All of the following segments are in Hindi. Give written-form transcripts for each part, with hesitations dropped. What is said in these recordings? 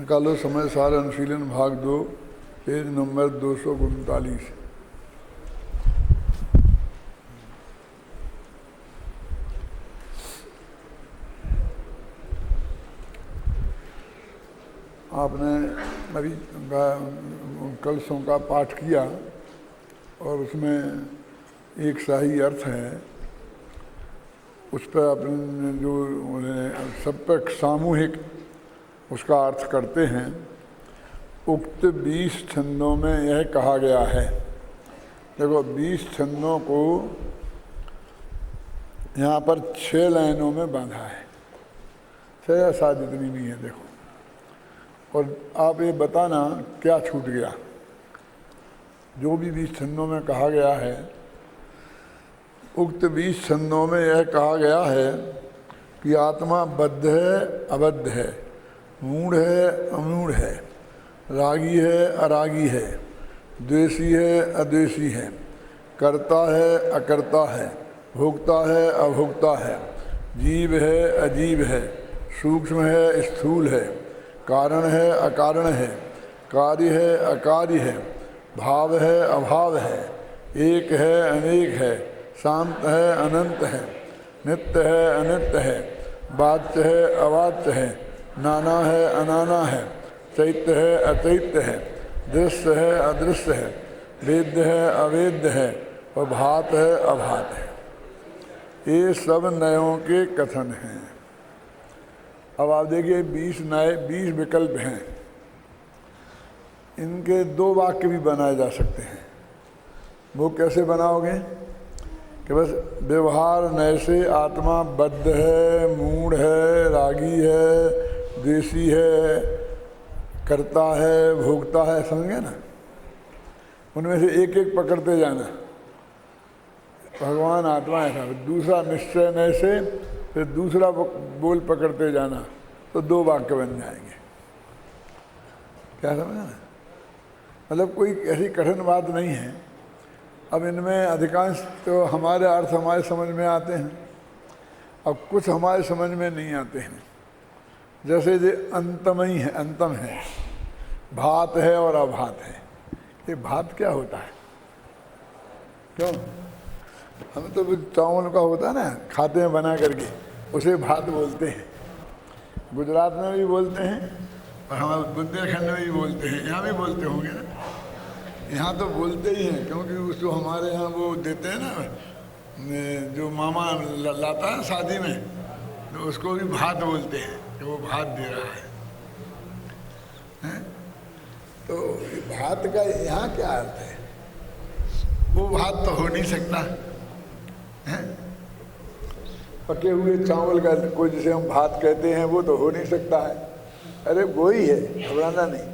निकालो समय सार अनुशीलन भाग 2 पेज नंबर 239। आपने अभी कलशों का पाठ किया और उसमें एक शाही अर्थ है, उस पर अपने जो सब पर सामूहिक उसका अर्थ करते हैं। उक्त 20 छंदों में यह कहा गया है। देखो 20 छंदों को यहाँ पर 6 लाइनों में बांधा है, 6 या 7 जितनी भी है देखो। और आप ये बताना क्या छूट गया। जो भी 20 छंदों में कहा गया है, उक्त 20 छंदों में यह कहा गया है कि आत्मा बद्ध है अबद्ध है, मूढ़ है अमूढ़ है, रागी है अरागी है, द्वेषी है अद्वेषी है, कर्ता है अकर्ता है, भोक्ता है अभोक्ता है, जीव है अजीव है, सूक्ष्म है स्थूल है, कारण है अकारण है, कार्य है अकार्य है, भाव है अभाव है, एक है अनेक है, शांत है अनंत है, नित्य है अनित्य है, वाच्य है अवाच्य है, नाना है अनाना है, चैत्य है अचैत्य है, दृश्य है अदृश्य है, वेद्य है अवेद्य है और भात है अभात है। ये सब नयों के कथन हैं। अब आप देखिए 20 नए 20 विकल्प हैं। इनके 2 वाक्य भी बनाए जा सकते हैं। वो कैसे बनाओगे कि बस व्यवहार नए से आत्मा बद्ध है, मूढ़ है, रागी है, द्वेषी है, करता है, भोगता है, समझ गए ना। उनमें से एक एक पकड़ते जाना, भगवान आत्मा ऐसा। दूसरा निश्चय नए से, फिर दूसरा बोल पकड़ते जाना, तो 2 वाक्य बन जाएंगे। क्या समझा ना। मतलब कोई ऐसी कठिन बात नहीं है। अब इनमें अधिकांश तो हमारे अर्थ हमारे समझ में आते हैं, अब कुछ हमारे समझ में नहीं आते हैं। जैसे ये अंतमयी है, अंतम है, भात है और अभात है। ये भात क्या होता है? क्यों हम तो चावल का होता है ना, खाते हैं बना करके, उसे भात बोलते हैं। गुजरात में भी बोलते हैं और हमारे बुंदेलखंड में भी बोलते हैं, यहाँ भी बोलते होंगे ना। यहाँ तो बोलते ही हैं, क्योंकि उसको हमारे यहाँ वो देते हैं ना, जो मामा लाता है शादी में, तो उसको भी भात बोलते हैं कि वो भात दे रहा है। तो भात का यहाँ क्या अर्थ है? वो भात तो हो नहीं सकता है। पके हुए चावल का कोई जिसे हम भात कहते हैं वो तो हो नहीं सकता है। अरे वो ही है, घबराना नहीं।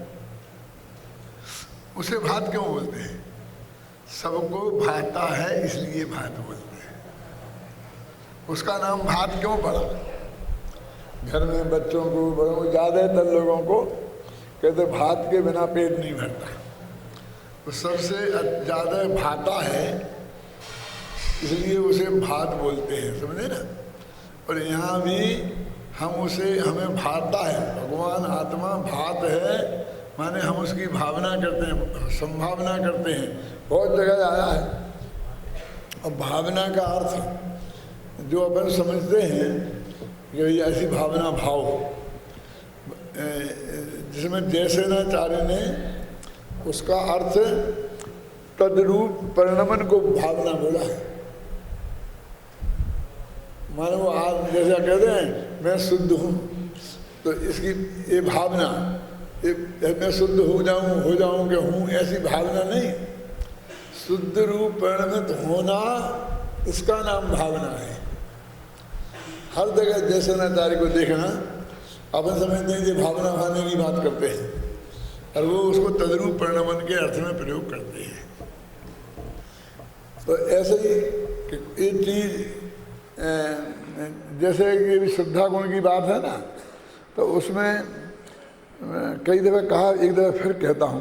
उसे भात क्यों बोलते हैं? सबको भाता है इसलिए भात बोलते हैं। उसका नाम भात क्यों पड़ा? घर में बच्चों को, बड़ों को, ज़्यादातर लोगों को कहते भात के बिना पेट नहीं भरता। वो सबसे ज़्यादा भाता है इसलिए उसे भात बोलते हैं, समझे ना। और यहाँ भी हमें भाता है, भगवान आत्मा भात है, माने हम उसकी भावना करते हैं, संभावना करते हैं। बहुत जगह आया है। और भावना का अर्थ जो अपन समझते हैं कि ऐसी भावना भाव, जिसमें जयसेनाचार्य ने उसका अर्थ तद्रूप परिणमन को भावना बोला है। मानो वो आज जैसा कहते हैं मैं शुद्ध हूँ, तो इसकी ये भावना, मैं शुद्ध हो जाऊँ कि हूँ, ऐसी भावना नहीं। शुद्ध रूप परिणमित होना, इसका नाम भावना है। हर जगह जयसेनाचार्य को देखना, अपन समझते हैं कि भावना भावने की बात करते हैं, और वो उसको तद्रूप परिणमन के अर्थ में प्रयोग करते हैं। तो ऐसे ही ये चीज़ जैसे कि श्रद्धा गुण की बात है ना, तो उसमें कई दफ़े कहा, एक दफ़ा फिर कहता हूँ,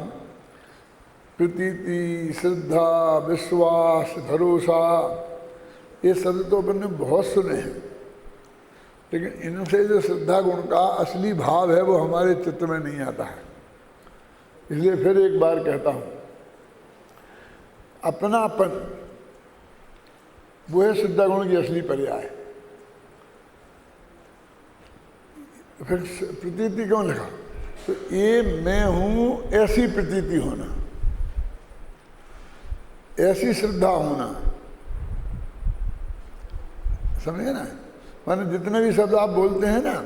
प्रतीति, श्रद्धा, विश्वास, भरोसा, ये शब्द तो अपन ने बहुत सुने हैं। लेकिन इनसे जो श्रद्धा गुण का असली भाव है वो हमारे चित्त में नहीं आता है। इसलिए फिर एक बार कहता हूँ, अपनापन वो है श्रद्धा गुण की असली पर्याय। फिर प्रतीति क्यों लिखा? तो ये मैं हूँ ऐसी प्रतीति होना, ऐसी श्रद्धा होना, समझे ना? माने जितने भी शब्द आप बोलते हैं ना,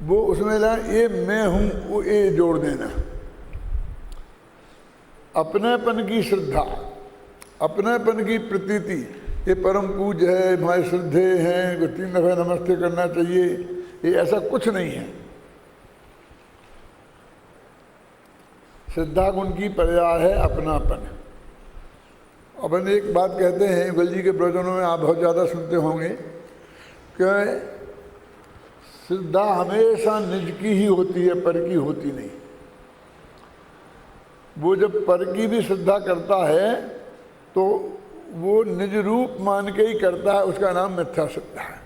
वो उसमें ला ये मैं हूँ, वो ये जोड़ देना। अपनेपन की श्रद्धा, अपनेपन की प्रतीति, ये परम पूज्य है, हमारे श्रद्धे हैं, को 3 दफे नमस्ते करना चाहिए, ये ऐसा कुछ नहीं है। श्रद्धा गुण की पर्याय है अपनापन। अपन एक बात कहते हैं, युगल जी के प्रवचनों में आप बहुत ज़्यादा सुनते होंगे कि श्रद्धा हमेशा निज की ही होती है, पर की होती नहीं। वो जब पर की भी श्रद्धा करता है तो वो निज रूप मान के ही करता है, उसका नाम मिथ्या श्रद्धा है।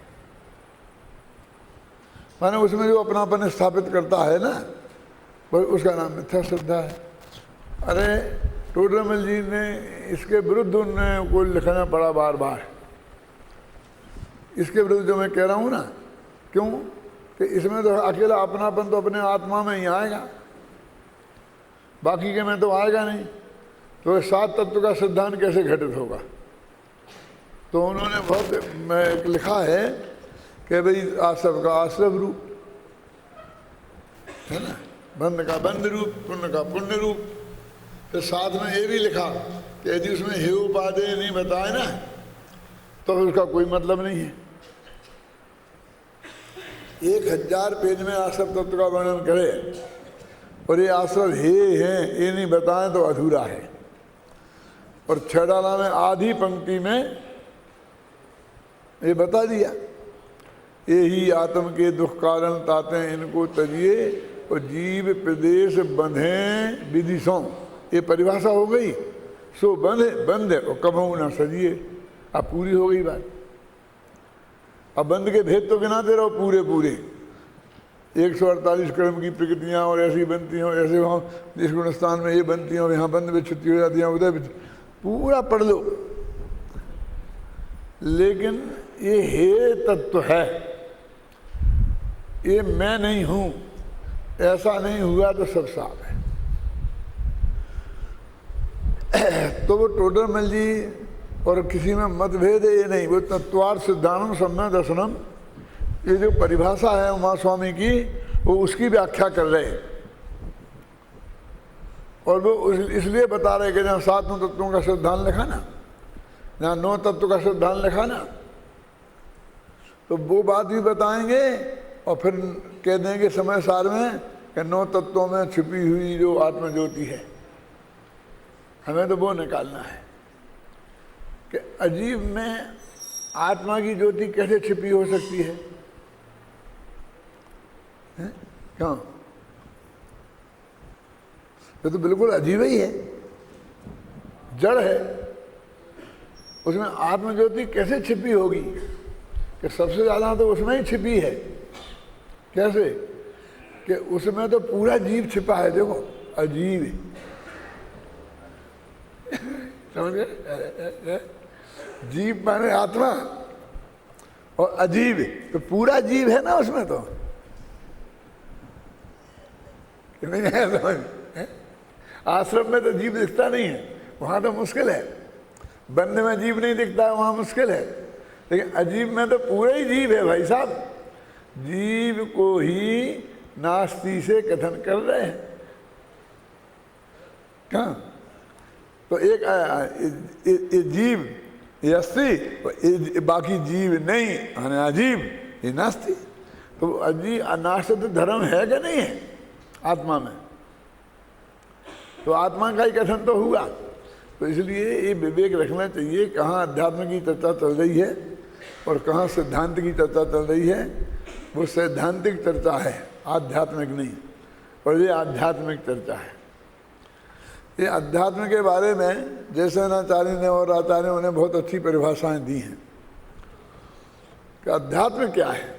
माने उसमें जो अपनापन स्थापित करता है ना, वो उसका नाम मिथ्या श्रद्धा है। अरे टोडरमल जी ने इसके विरुद्ध उन्हें को लिखना पड़ा बार बार, इसके विरुद्ध जो मैं कह रहा हूँ ना। क्यों? कि इसमें तो अकेला अपनापन तो अपने आत्मा में ही आएगा, बाकी के में तो आएगा नहीं। तो 7 तत्व का सिद्धांत कैसे घटित होगा? तो उन्होंने बहुत लिखा है कि भाई आश्रव का आश्रव रूप है ना, बंध का बंध रूप, पुण्य का पुण्य रूप। फिर साथ में ये भी लिखा कि यदि उसमें हे उपादेय नहीं बताए ना तो उसका कोई मतलब नहीं है। 1000 पेज में आश्रव तत्व का वर्णन करे और ये आश्रव हे हैं ये नहीं बताएं तो अधूरा है। और 6 डाला में आधी पंक्ति में ये बता दिया, ये ही आत्म के दुख कारण ताते इनको तजिए और जीव प्रदेश बंधे विधि सौ। ये परिभाषा हो गई। सो बंधे बंधे और कभू ना सजिए। अब पूरी हो गई बात। अब बंध के भेद तो गिनाते रहो पूरे पूरे, 148 क्रम की प्रकृतियाँ और ऐसी बनती हों, ऐसे वहाँ जिस गुणस्थान में ये बनती हों, यहाँ बंध में छुट्टी हो जाती हैं, उधर पूरा पढ़ लो। लेकिन ये हे तत्व है, ये मैं नहीं हूँ, ऐसा नहीं हुआ तो सब साफ है। तो वो टोडरमल जी और किसी में मतभेद है ये नहीं, वो तत्वार्थ सिद्धांतम सम्यक दर्शनम, ये जो परिभाषा है उमा स्वामी की, वो उसकी व्याख्या कर रहे हैं। और वो इसलिए बता रहे कि जहाँ 7 तत्वों का सिद्धांत लिखा ना, जहाँ 9 तत्व का सिद्धांत लिखा ना, तो वो बात भी बताएंगे और फिर कह देंगे समय सार में कि 9 तत्वों में छिपी हुई जो आत्मज्योति है, हमें तो वो निकालना है कि अजीब में आत्मा की ज्योति कैसे छिपी हो सकती है? क्यों? ये तो बिल्कुल अजीब ही है, जड़ है, उसमें आत्मज्योति कैसे छिपी होगी? कि सबसे ज़्यादा तो उसमें ही छिपी है। कैसे? कि उसमें तो पूरा जीव छिपा है। देखो अजीब, समझ गए? जीव माने आत्मा और अजीब, तो पूरा जीव है ना उसमें तो, नहीं है समझ? आश्रम में तो जीव दिखता नहीं है, वहाँ तो मुश्किल है। बंद में जीव नहीं दिखता है, वहाँ मुश्किल है। लेकिन अजीब में तो पूरा ही जीव है भाई साहब। जीव को ही नास्ति से कथन कर रहे हैं। कहाँ? तो एक जीव ये अस्ति, बाकी जीव नहीं, अजीब ये नास्ति। तो अजीब अनाश्रित धर्म है क्या नहीं है आत्मा में? तो आत्मा का ही कथन तो हुआ। तो इसलिए ये विवेक रखना चाहिए कहाँ अध्यात्म की चर्चा चल रही है और कहाँ सिद्धांत की चर्चा चल रही है। वो सैद्धांतिक चर्चा है, आध्यात्मिक नहीं। और ये आध्यात्मिक चर्चा है। ये अध्यात्म के बारे में जयसेनाचार्य ने और आचार्यों ने बहुत अच्छी परिभाषाएं दी हैं कि अध्यात्म क्या है।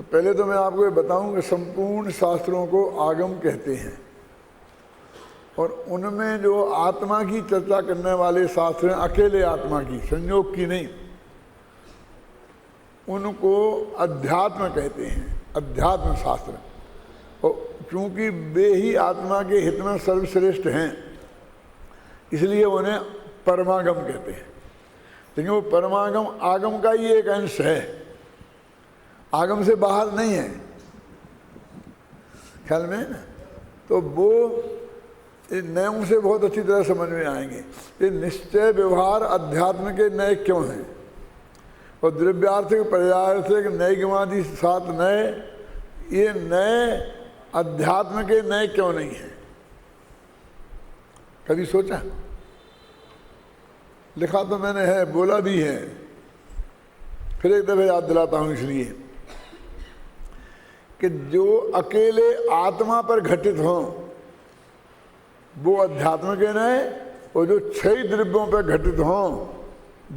तो पहले तो मैं आपको ये बताऊं कि संपूर्ण शास्त्रों को आगम कहते हैं, और उनमें जो आत्मा की चर्चा करने वाले शास्त्र हैं, अकेले आत्मा की, संयोग की नहीं, उनको अध्यात्म कहते हैं, अध्यात्म शास्त्र। और चूंकि वे ही आत्मा के हित में सर्वश्रेष्ठ हैं, इसलिए उन्हें परमागम कहते हैं। लेकिन वो परमागम आगम का ही एक अंश है, आगम से बाहर नहीं है, ख्याल में है ना। तो वो नयों से बहुत अच्छी तरह समझ में आएंगे। ये निश्चय व्यवहार अध्यात्म के नए क्यों हैं, और द्रव्यार्थिक पर्यायार्थिक नैगमादि 7 नए, ये नए अध्यात्म के नए क्यों नहीं हैं? कभी सोचा? लिखा तो मैंने है, बोला भी है, फिर एक दफे याद दिलाता हूं, इसलिए कि जो अकेले आत्मा पर घटित हों वो अध्यात्म के नए, और जो 6 द्रव्यों पर घटित हों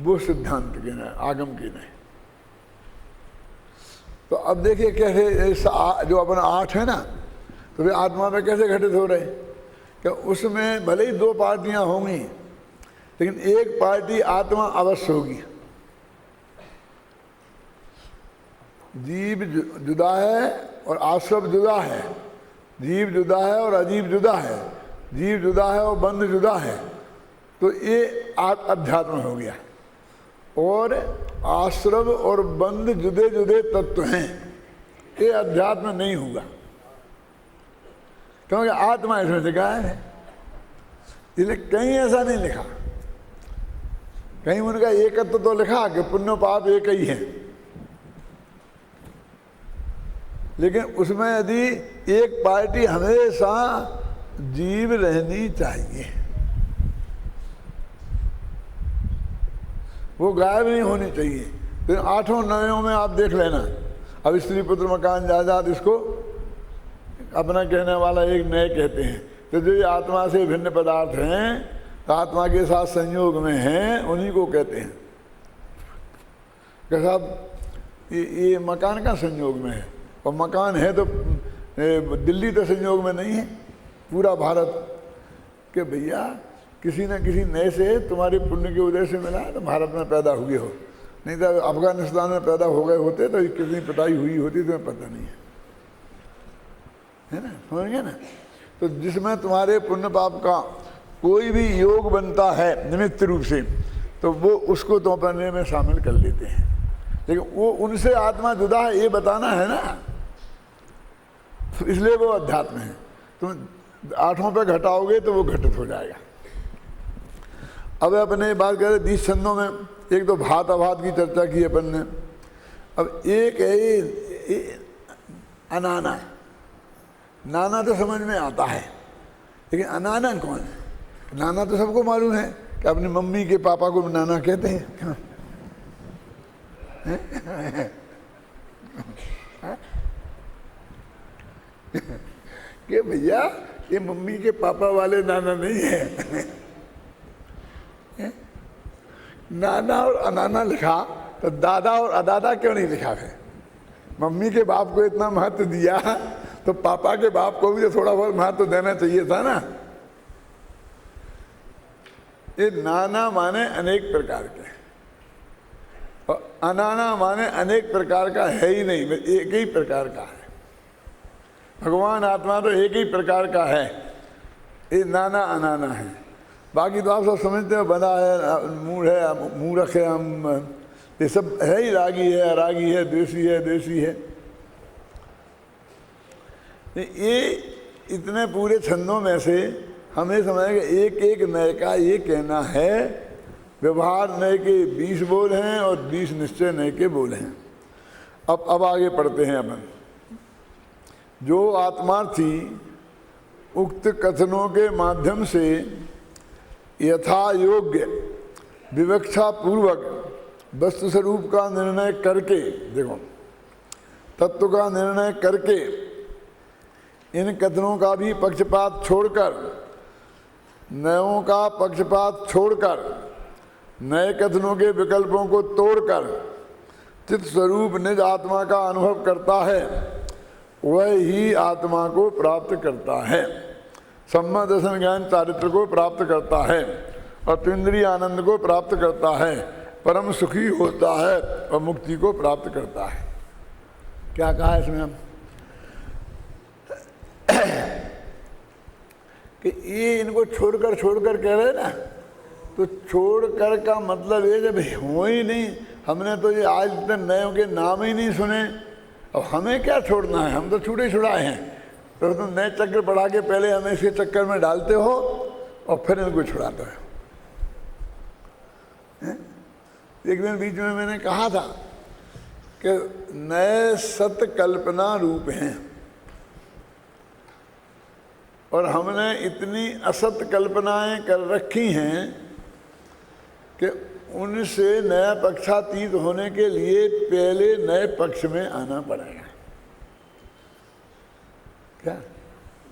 वो सिद्धांत के नए, आगम के नए। तो अब देखिए कैसे जो अपना 8 है ना, तो वे आत्मा में कैसे घटित हो रहे? कि उसमें भले ही 2 पार्टियां होंगी, लेकिन एक पार्टी आत्मा अवश्य होगी। जीव जुदा है और आश्रव जुदा है, जीव जुदा है और अजीव जुदा है, जीव जुदा है और बंध जुदा है, तो ये अध्यात्म हो गया। और आश्रव और बंध जुदे जुदे तत्व हैं, ये अध्यात्म नहीं होगा, क्योंकि आत्मा इसमें लिखा है। इसलिए कहीं ऐसा नहीं लिखा, कहीं उनका एकत्व तो लिखा कि पुण्य पाप एक ही है, लेकिन उसमें यदि एक पार्टी हमेशा जीव रहनी चाहिए, वो गायब नहीं होनी चाहिए। तो 8 9 में आप देख लेना, अब स्त्री पुत्र मकान जायदाद, इसको अपना कहने वाला एक नए कहते हैं। तो जो ये आत्मा से भिन्न पदार्थ हैं, आत्मा के साथ संयोग में हैं, उन्हीं को कहते हैं। कि साहब ये मकान का संयोग में है, और मकान है तो दिल्ली तो संयोग में नहीं है, पूरा भारत। कि भैया किसी न किसी नए से तुम्हारे पुण्य के उदय से मिला तो भारत में पैदा हुए हो, नहीं तो अफगानिस्तान में पैदा हो गए होते तो कितनी पिटाई हुई होती तुम्हें पता नहीं है ना, समझ गए ना। तो जिसमें तुम्हारे पुण्य पाप का कोई भी योग बनता है निमित्त रूप से, तो वो उसको तो अपने में शामिल कर लेते हैं, लेकिन वो उनसे आत्मा जुदा है ये बताना है ना, तो इसलिए वो अध्यात्म है। तुम 8 पे घटाओगे तो वो घटित हो जाएगा। अब अपने बात करें 20 छंदों में, एक तो भात अभात की चर्चा की अपन ने। अब एक है ये अनाना, नाना तो समझ में आता है, लेकिन अनाना कौन है? नाना तो सबको मालूम है कि अपनी मम्मी के पापा को नाना कहते हैं। कि भैया ये मम्मी के पापा वाले नाना नहीं है। नाना और अनाना लिखा तो दादा और अदादा क्यों नहीं लिखा है? मम्मी के बाप को इतना महत्व दिया तो पापा के बाप को भी तो थोड़ा बहुत महत्व देना चाहिए था ना। ये नाना माने अनेक प्रकार के, और अनाना माने अनेक प्रकार का है ही नहीं, एक ही प्रकार का है। भगवान आत्मा तो एक ही प्रकार का है, ये नाना अनाना है। बाकी तो आप सब समझते हो, बंधा है, मूढ़ है, मूर्ख है, हम ये सब है ही, रागी है, अरागी है, देसी है, देसी है। ये इतने पूरे छंदों में से हमें समझेगा एक एक नए का ये कहना है। व्यवहार नए के 20 बोल हैं और 20 निश्चय नए के बोल हैं। अब आगे पढ़ते हैं अपन। जो आत्मार्थी उक्त कथनों के माध्यम से यथा योग्य विवक्षा पूर्वक वस्तु स्वरूप का निर्णय करके, देखो तत्व का निर्णय करके, इन कथनों का भी पक्षपात छोड़कर, नयों का पक्षपात छोड़कर, नए कथनों के विकल्पों को तोड़कर चित्त स्वरूप निज आत्मा का अनुभव करता है वह ही आत्मा को प्राप्त करता है, सम्यक दर्शन ज्ञान चारित्र को प्राप्त करता है और तीन्द्रिय आनंद को प्राप्त करता है, परम सुखी होता है और मुक्ति को प्राप्त करता है। क्या कहा इसमें हम कि ये इनको छोड़कर कह रहे ना, तो छोड़कर का मतलब ये जब हो ही नहीं, हमने तो ये आज तक नयों के नाम ही नहीं सुने, अब हमें क्या छोड़ना है, हम तो छूटे छुड़ाए हैं। तो तुम नए चक्कर बढ़ा के पहले हमें इसके चक्कर में डालते हो और फिर इनको छुड़ाते हो। एक दिन बीच में मैंने कहा था कि नए सत्य कल्पना रूप हैं और हमने इतनी असत्य कल्पनाएं कर रखी हैं कि उनसे नया पक्षातीत होने के लिए पहले नए पक्ष में आना पड़ेगा। क्या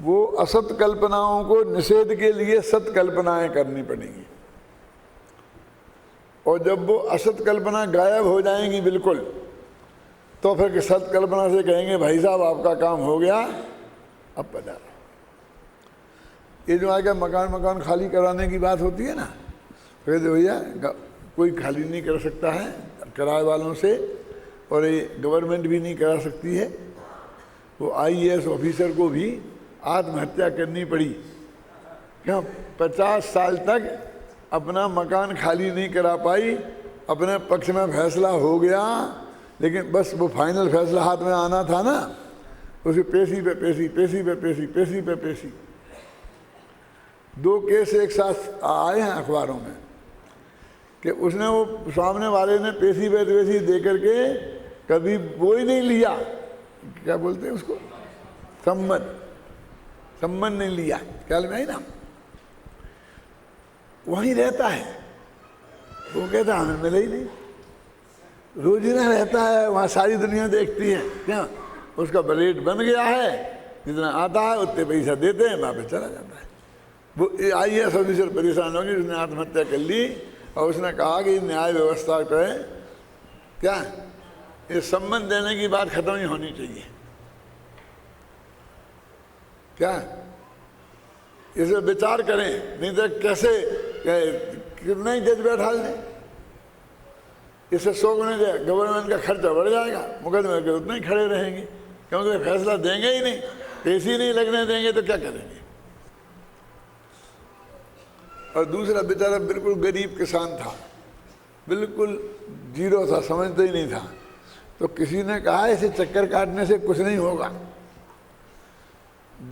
वो असत कल्पनाओं को निषेध के लिए सत कल्पनाएं करनी पड़ेंगी, और जब वो असत कल्पना गायब हो जाएंगी बिल्कुल, तो फिर सत कल्पना से कहेंगे भाई साहब आपका काम हो गया, अब पधारो। ये जो आगे मकान खाली कराने की बात होती है ना, फिर भैया कोई खाली नहीं कर सकता है किराए वालों से, और ये गवर्नमेंट भी नहीं करा सकती है। वो IAS ऑफिसर को भी आत्महत्या करनी पड़ी, क्यों? 50 साल तक अपना मकान खाली नहीं करा पाई, अपने पक्ष में फैसला हो गया, लेकिन बस वो फाइनल फैसला हाथ में आना था ना, उसे पेशी पे पेशी, पेशी पे पेशी, पेशी पे पेशी। 2 केस एक साथ आए हैं अखबारों में कि उसने वो सामने वाले ने पेशी पे पेशी दे करके कभी वो ही नहीं लिया, क्या बोलते हैं उसको, सम्मन नहीं लिया, ख्याल में आई ना। वहीं रहता है, वो कहता हमें मिला ही नहीं, रोजीना रहता है वहाँ, सारी दुनिया देखती है, क्या उसका रेट बन गया है, जितना आता है उतने पैसा देते हैं, वापस चला जाता है। वो IAS ऑफिसर परेशान होगी, उसने आत्महत्या कर ली और उसने कहा कि न्याय व्यवस्था करें, क्या ये सम्मान देने की बात खत्म ही होनी चाहिए। क्या इस पर विचार करें, नहीं तो कैसे कितना ही जज बैठा दें, इससे 100 गुने गवर्नमेंट का खर्चा बढ़ जाएगा, मुकदमे के उतने ही खड़े रहेंगे, क्योंकि फैसला देंगे ही नहीं, पेशी नहीं लगने देंगे तो क्या करेंगे। और दूसरा बेचारा बिल्कुल गरीब किसान था, बिल्कुल जीरो था, समझते ही नहीं था, तो किसी ने कहा इसे चक्कर काटने से कुछ नहीं होगा,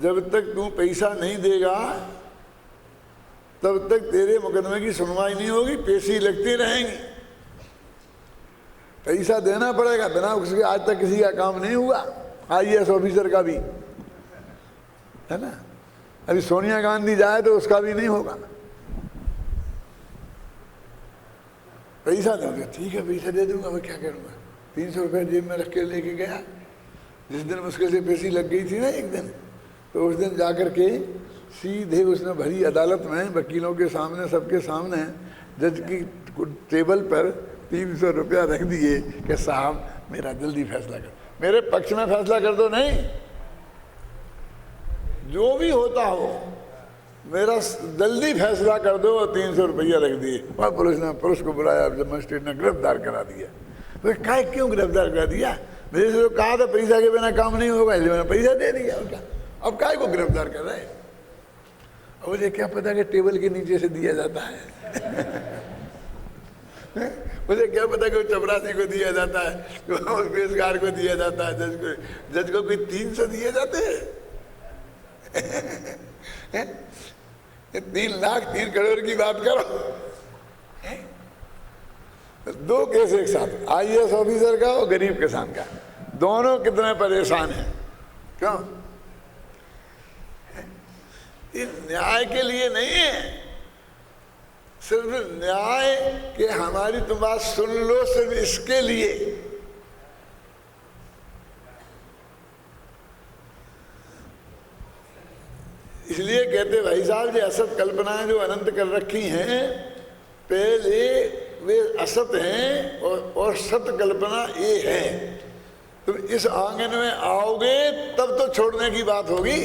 जब तक तू पैसा नहीं देगा तब तक तेरे मुकदमे की सुनवाई नहीं होगी, पेशी लगती रहेंगी, पैसा देना पड़ेगा, बिना उसके आज तक किसी का काम नहीं हुआ, IAS ऑफिसर का भी है ना। अभी सोनिया गांधी जाए तो उसका भी नहीं होगा, पैसा दोगे, ठीक है पैसा दे दूंगा, मैं क्या करूँगा। 300 रुपये जेब में रख के लेके गया, जिस दिन मुश्किल से पेशी लग गई थी ना एक दिन, तो उस दिन जाकर के सीधे उसने भरी अदालत में वकीलों के सामने, सबके सामने जज की टेबल पर 300 रुपया रख दिए कि साहब मेरा जल्दी फैसला कर, मेरे पक्ष में फैसला कर दो, नहीं जो भी होता हो मेरा जल्दी फैसला कर दो, और 300 रुपया रख दिए। और पुलिस को बुलाया, मजिस्ट्रेट ने गिरफ्तार करा दिया। तो क्या क्यों गिरफ्तार करा दिया, मेरे से तो कहा था पैसा के बिना काम नहीं होगा, इसलिए मैंने पैसा दे दिया, और क्या अब काय को गिरफ्तार कर रहे हैं। और मुझे क्या पता कि टेबल के नीचे से दिया जाता है मुझे क्या पता कि चपरासी को दिया जाता है, पेशकार को दिया जाता है, जज को कोई 300 दिए जाते हैं 3 लाख 3 करोड़ की बात करो। 2 केस एक साथ, IAS ऑफिसर का और गरीब किसान का, दोनों कितने परेशान हैं। क्यों? ये न्याय के लिए नहीं है, सिर्फ न्याय के हमारी तुम बात सुन लो, सिर्फ इसके लिए। इसलिए कहते भाई साहब, ये असत कल्पनाएं जो अनंत कर रखी हैं, पहले वे असत हैं और सत कल्पना ये है। तुम इस आंगन में आओगे तब तो छोड़ने की बात होगी।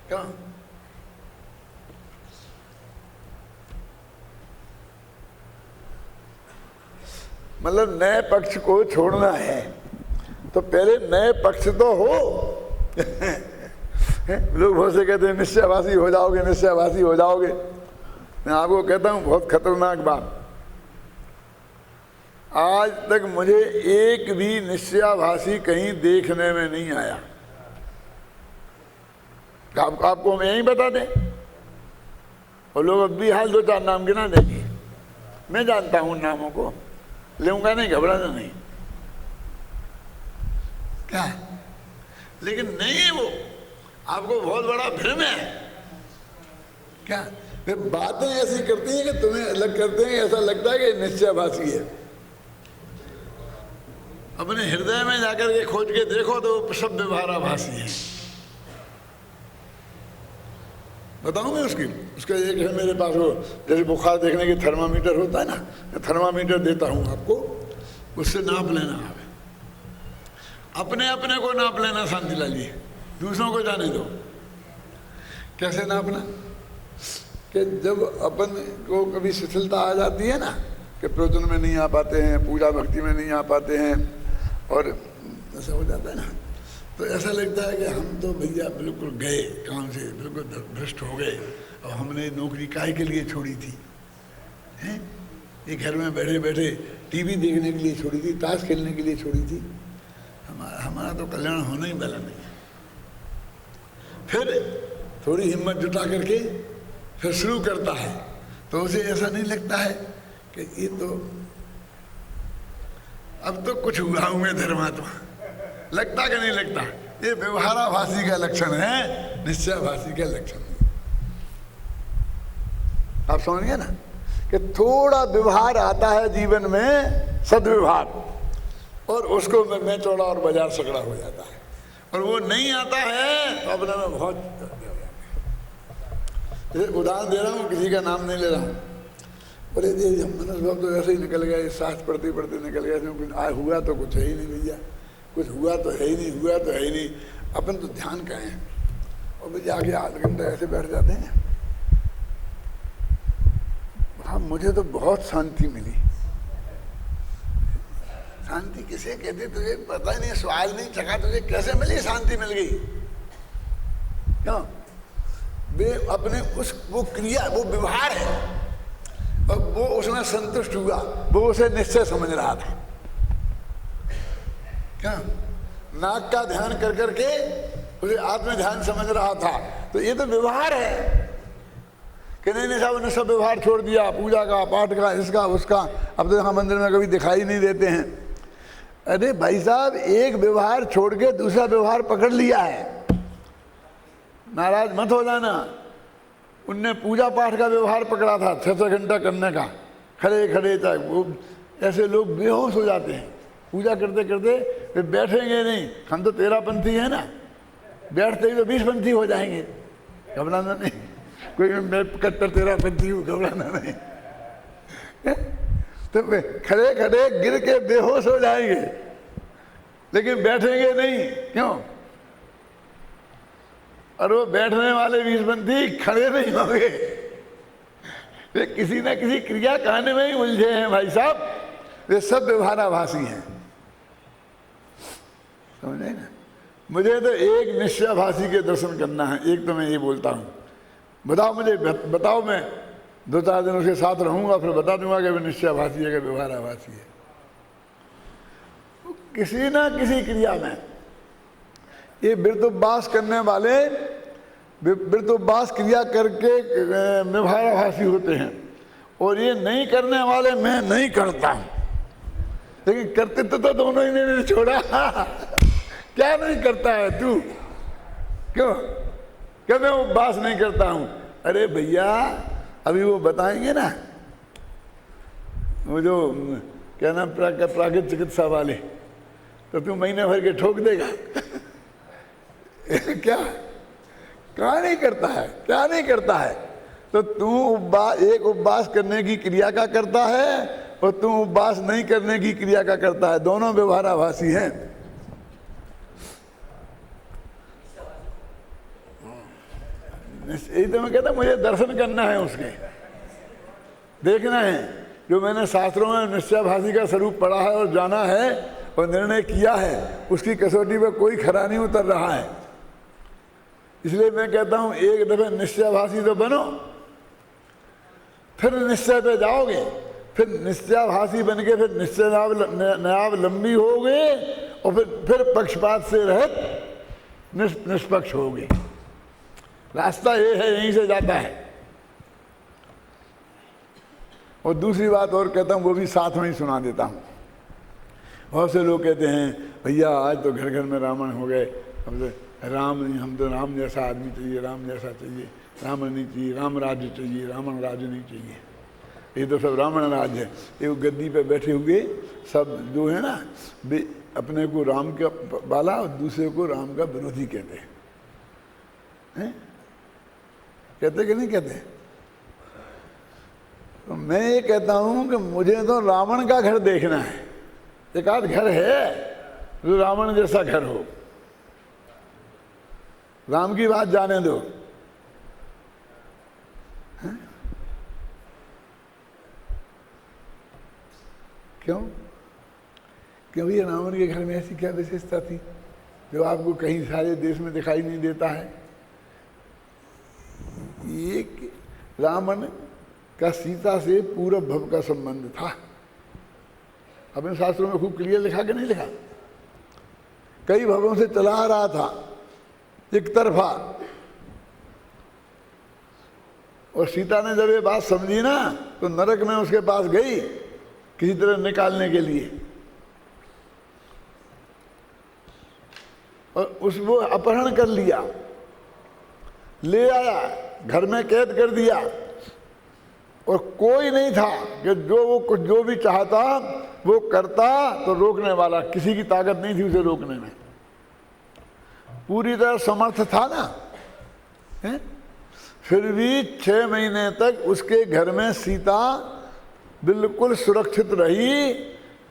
क्या मतलब नए पक्ष को छोड़ना है तो पहले नए पक्ष तो हो। लोग बहुत से कहते हैं निश्चयवासी हो जाओगे, निश्चयवासी हो जाओगे। मैं आपको कहता हूं बहुत खतरनाक बात, आज तक मुझे एक भी निश्चयाभासी कहीं देखने में नहीं आया। आपको हम यही बता दें और लोग अब भी हाल दो चार नाम गिना देंगे। मैं जानता हूं नामों को, लूंगा नहीं, घबराना नहीं। क्या लेकिन नहीं है वो, आपको बहुत बड़ा भ्रम है। क्या वे बातें ऐसी करती हैं कि तुम्हें अलग करते हैं, ऐसा लगता है कि निश्चयभासी है। अपने हृदय में जाकर के खोज के देखो तो वो सब व्यवहाराभासी है। बताऊं मैं उसका एक है मेरे पास, वो जैसे बुखार देखने की थर्मामीटर होता है ना, थर्मामीटर देता हूं आपको, उससे नाप लेना। आप अपने अपने को नाप लेना शांति लालिए, दूसरों को जाने दो। कैसे नापना कि जब अपन को कभी शिथिलता आ जाती है ना कि प्रवचन में नहीं आ पाते हैं, पूजा भक्ति में नहीं आ पाते हैं और ऐसा हो जाता है ना, तो ऐसा लगता है कि हम तो भैया बिल्कुल गए काम से, बिल्कुल भ्रष्ट हो गए और हमने नौकरी काहे के लिए छोड़ी थी, हैं? ये घर में बैठे बैठे टीवी देखने के लिए छोड़ी थी, ताश खेलने के लिए छोड़ी थी। हमारा तो कल्याण होना ही वाला नहीं है। फिर थोड़ी हिम्मत जुटा करके फिर शुरू करता है तो उसे ऐसा नहीं लगता है कि ये तो अब तो कुछ हुआ हूं मैं धर्मात्मा, लगता कि नहीं लगता? ये व्यवहाराभासी का लक्षण है, निश्चयाभासी का लक्षण है। आप समझ गए ना कि थोड़ा व्यवहार आता है जीवन में, सद्व्यवहार, और उसको मैं चौड़ा और बाजार सकड़ा हो जाता है। और वो नहीं आता है तो अपने में बहुत उदाहरण दे रहा हूँ, किसी का नाम नहीं ले रहा हूँ। बोले जी मनोज बाबू तो ऐसे ही निकल गया, सांस पढ़ते पढ़ते निकल गया, हुआ तो कुछ है ही नहीं भैया, कुछ हुआ तो है ही नहीं, हुआ तो है ही नहीं। अपन तो ध्यान का है और भाई आगे आध घंटा ऐसे बैठ जाते हैं। हाँ मुझे तो बहुत शांति मिली। शांति किसे कहते तुझे पता ही नहीं, स्वाद नहीं चखा, तुझे कैसे मिली शांति मिल गई? क्यों? वे अपने वो क्रिया, वो व्यवहार है और वो उसमें संतुष्ट हुआ, वो उसे निश्चय समझ रहा था। क्या नाक का ध्यान कर करके उसे आत्म ध्यान समझ रहा था। तो ये तो व्यवहार है कि नहीं साहब ने सब व्यवहार छोड़ दिया, पूजा का, पाठ का, इसका उसका, अब तो यहाँ मंदिर में कभी दिखाई नहीं देते हैं। अरे भाई साहब, एक व्यवहार छोड़ के दूसरा व्यवहार पकड़ लिया है, नाराज मत हो जाना। उनने पूजा पाठ का व्यवहार पकड़ा था 6-6 घंटा करने का, खड़े खड़े तक। वो ऐसे लोग बेहोश हो जाते हैं पूजा करते करते, वे बैठेंगे नहीं। हम तो 13पंथी है ना, बैठते ही तो 20पंथी हो जाएंगे, घबराना नहीं। कोई मैं कट्टर 13पंथी हूँ, घबराना नहीं। तो खड़े खड़े गिर के बेहोश हो जाएंगे लेकिन बैठेंगे नहीं। क्यों? और वो बैठने वाले 20पंथी खड़े नहीं होंगे, वे किसी न किसी क्रिया कांड में ही उलझे हैं भाई साहब। वे सब व्यवहाराभासी हैं, समझे ना? मुझे तो एक निश्चयाभासी के दर्शन करना है। एक तो मैं ये बोलता हूँ, बताओ मुझे, बताओ, मैं 2-4 दिन उसके साथ रहूंगा, फिर बता दूंगा कि वे निश्चयाभासी है कि व्यवहाराभासी है। किसी ना किसी क्रिया में ये वृत्तोपवास करने वाले वृत्तोपवास क्रिया करके व्यवहाराभासी होते हैं, और ये नहीं करने वाले मैं नहीं करता हूं। लेकिन करते तो दोनों ही ने छोड़ा। क्या नहीं करता है तू? क्यों? क्या मैं उपवास नहीं करता हूं? अरे भैया, अभी वो बताएंगे ना, वो जो क्या नाम, प्राकृतिक चिकित्सा वाले, तो तू महीने भर के ठोक देगा। क्या नहीं करता है, क्या नहीं करता है? तो तू एक उपवास करने की क्रिया का करता है और तू उपवास नहीं करने की क्रिया का करता है, दोनों व्यवहाराभासी हैं। यही तो मैं कहता मुझे दर्शन करना है, उसके देखना है। जो मैंने शास्त्रों में निश्चयाभासी का स्वरूप पढ़ा है और जाना है और निर्णय किया है, उसकी कसौटी पर कोई खरा नहीं उतर रहा है। इसलिए मैं कहता हूं एक दफे निश्चयाभासी तो बनो, फिर निश्चय पे जाओगे, फिर निश्चयाभासी बन के फिर निश्चयावलंबी होगे और फिर पक्षपात से रहित निष्पक्ष होगे। रास्ता ये है, यहीं से जाता है। और दूसरी बात और कहता हूँ, वो भी साथ में ही सुना देता हूँ। बहुत से लोग कहते हैं भैया आज तो घर घर में रावण हो गए, हम तो राम नहीं, हम तो राम जैसा आदमी चाहिए, राम जैसा चाहिए, रावण नहीं चाहिए, राम राज्य चाहिए, रावण राज्य नहीं चाहिए। ये तो सब रावण राज्य है। ये गद्दी पे बैठे हुए सब जो है ना, वे अपने को राम का वाला और दूसरे को राम का विरोधी कहते हैं। कहते कि नहीं कहते? तो मैं ये कहता हूं कि मुझे तो रावण का घर देखना है। एक आध घर है जो रावण जैसा घर हो, राम की बात जाने दो। क्यों? क्योंकि रावण के घर में ऐसी क्या विशेषता थी जो आपको कहीं सारे देश में दिखाई नहीं देता है? एक रावण का सीता से पूर्व भव का संबंध था। अपने शास्त्रों में खूब क्लियर लिखा कि नहीं लिखा? कई भवों से चला आ रहा था एक तरफा, और सीता ने जब ये बात समझी ना तो नरक में उसके पास गई किसी तरह निकालने के लिए, और उसको अपहरण कर लिया, ले आया, घर में कैद कर दिया, और कोई नहीं था कि जो भी चाहता वो करता तो रोकने वाला, किसी की ताकत नहीं थी उसे रोकने में। पूरी तरह समर्थ था ना है? फिर भी 6 महीने तक उसके घर में सीता बिल्कुल सुरक्षित रही,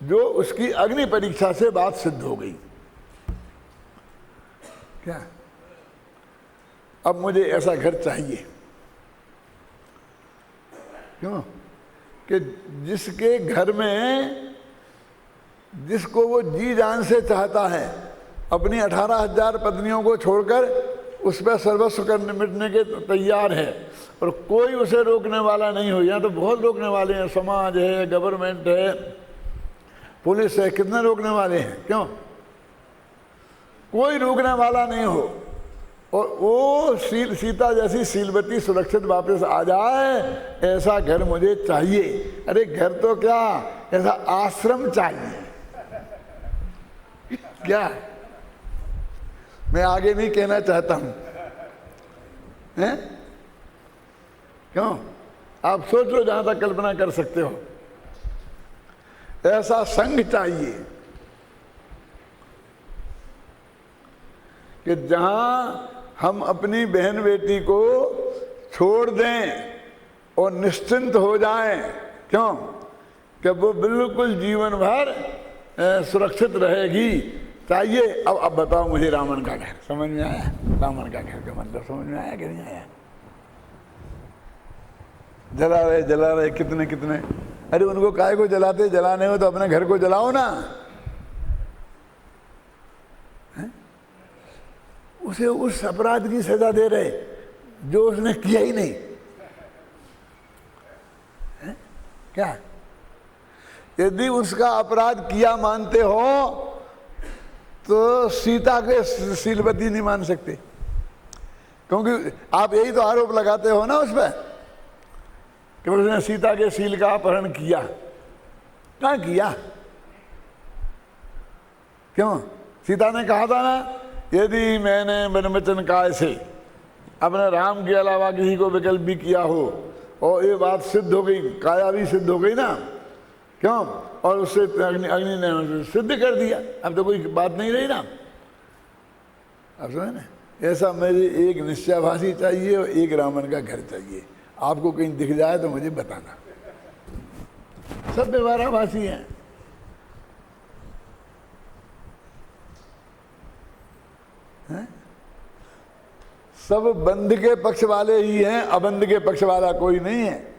जो उसकी अग्नि परीक्षा से बात सिद्ध हो गई। क्या अब मुझे ऐसा घर चाहिए? क्यों? कि जिसके घर में जिसको वो जी जान से चाहता है, अपनी 18,000 पत्नियों को छोड़कर उस पर सर्वस्व करने मिटने के तैयार है, और कोई उसे रोकने वाला नहीं हो। यहाँ तो बहुत रोकने वाले हैं, समाज है, गवर्नमेंट है, पुलिस है, कितने रोकने वाले हैं। क्यों? कोई रोकने वाला नहीं हो, और वो सीता जैसी शीलवती सुरक्षित वापस आ जाए, ऐसा घर मुझे चाहिए। अरे घर तो क्या, ऐसा आश्रम चाहिए। क्या मैं आगे नहीं कहना चाहता हूं, हैं? क्यों? आप सोच लो जहां तक कल्पना कर सकते हो। ऐसा संघ चाहिए कि जहां हम अपनी बहन बेटी को छोड़ दें और निश्चिंत हो जाएं। क्यों? कि वो बिल्कुल जीवन भर सुरक्षित रहेगी। चाहिए। अब बताओ मुझे रावण का घर समझ में आया? रावण का घर का मतलब समझ में आया कि नहीं आया? जला रहे कितने कितने। अरे उनको काहे को जलाते? जलाने हो तो अपने घर को जलाओ ना। है? उसे उस अपराध की सजा दे रहे जो उसने किया ही नहीं। है? क्या? यदि उसका अपराध किया मानते हो तो सीता के शीलवती नहीं मान सकते, क्योंकि आप यही तो आरोप लगाते हो ना उस पर कि उसने सीता के शील का अपहरण किया। कहाँ किया? क्यों? सीता ने कहा था ना, यदि मैंने वन वचन काय से अपने राम के अलावा किसी को विकल्प भी किया हो, और ये बात सिद्ध हो गई, काया भी सिद्ध हो गई ना। क्यों? और उससे अग्नि ने सिद्ध कर दिया, अब तो कोई बात नहीं रही ना। अब समझे ना? ऐसा मेरे एक निश्चयाभासी चाहिए और एक रावण का घर चाहिए, आपको कहीं दिख जाए तो मुझे बताना। सब व्यवहाराभासी हैं। सब बंध के पक्ष वाले ही हैं, अबंध के पक्ष वाला कोई नहीं है।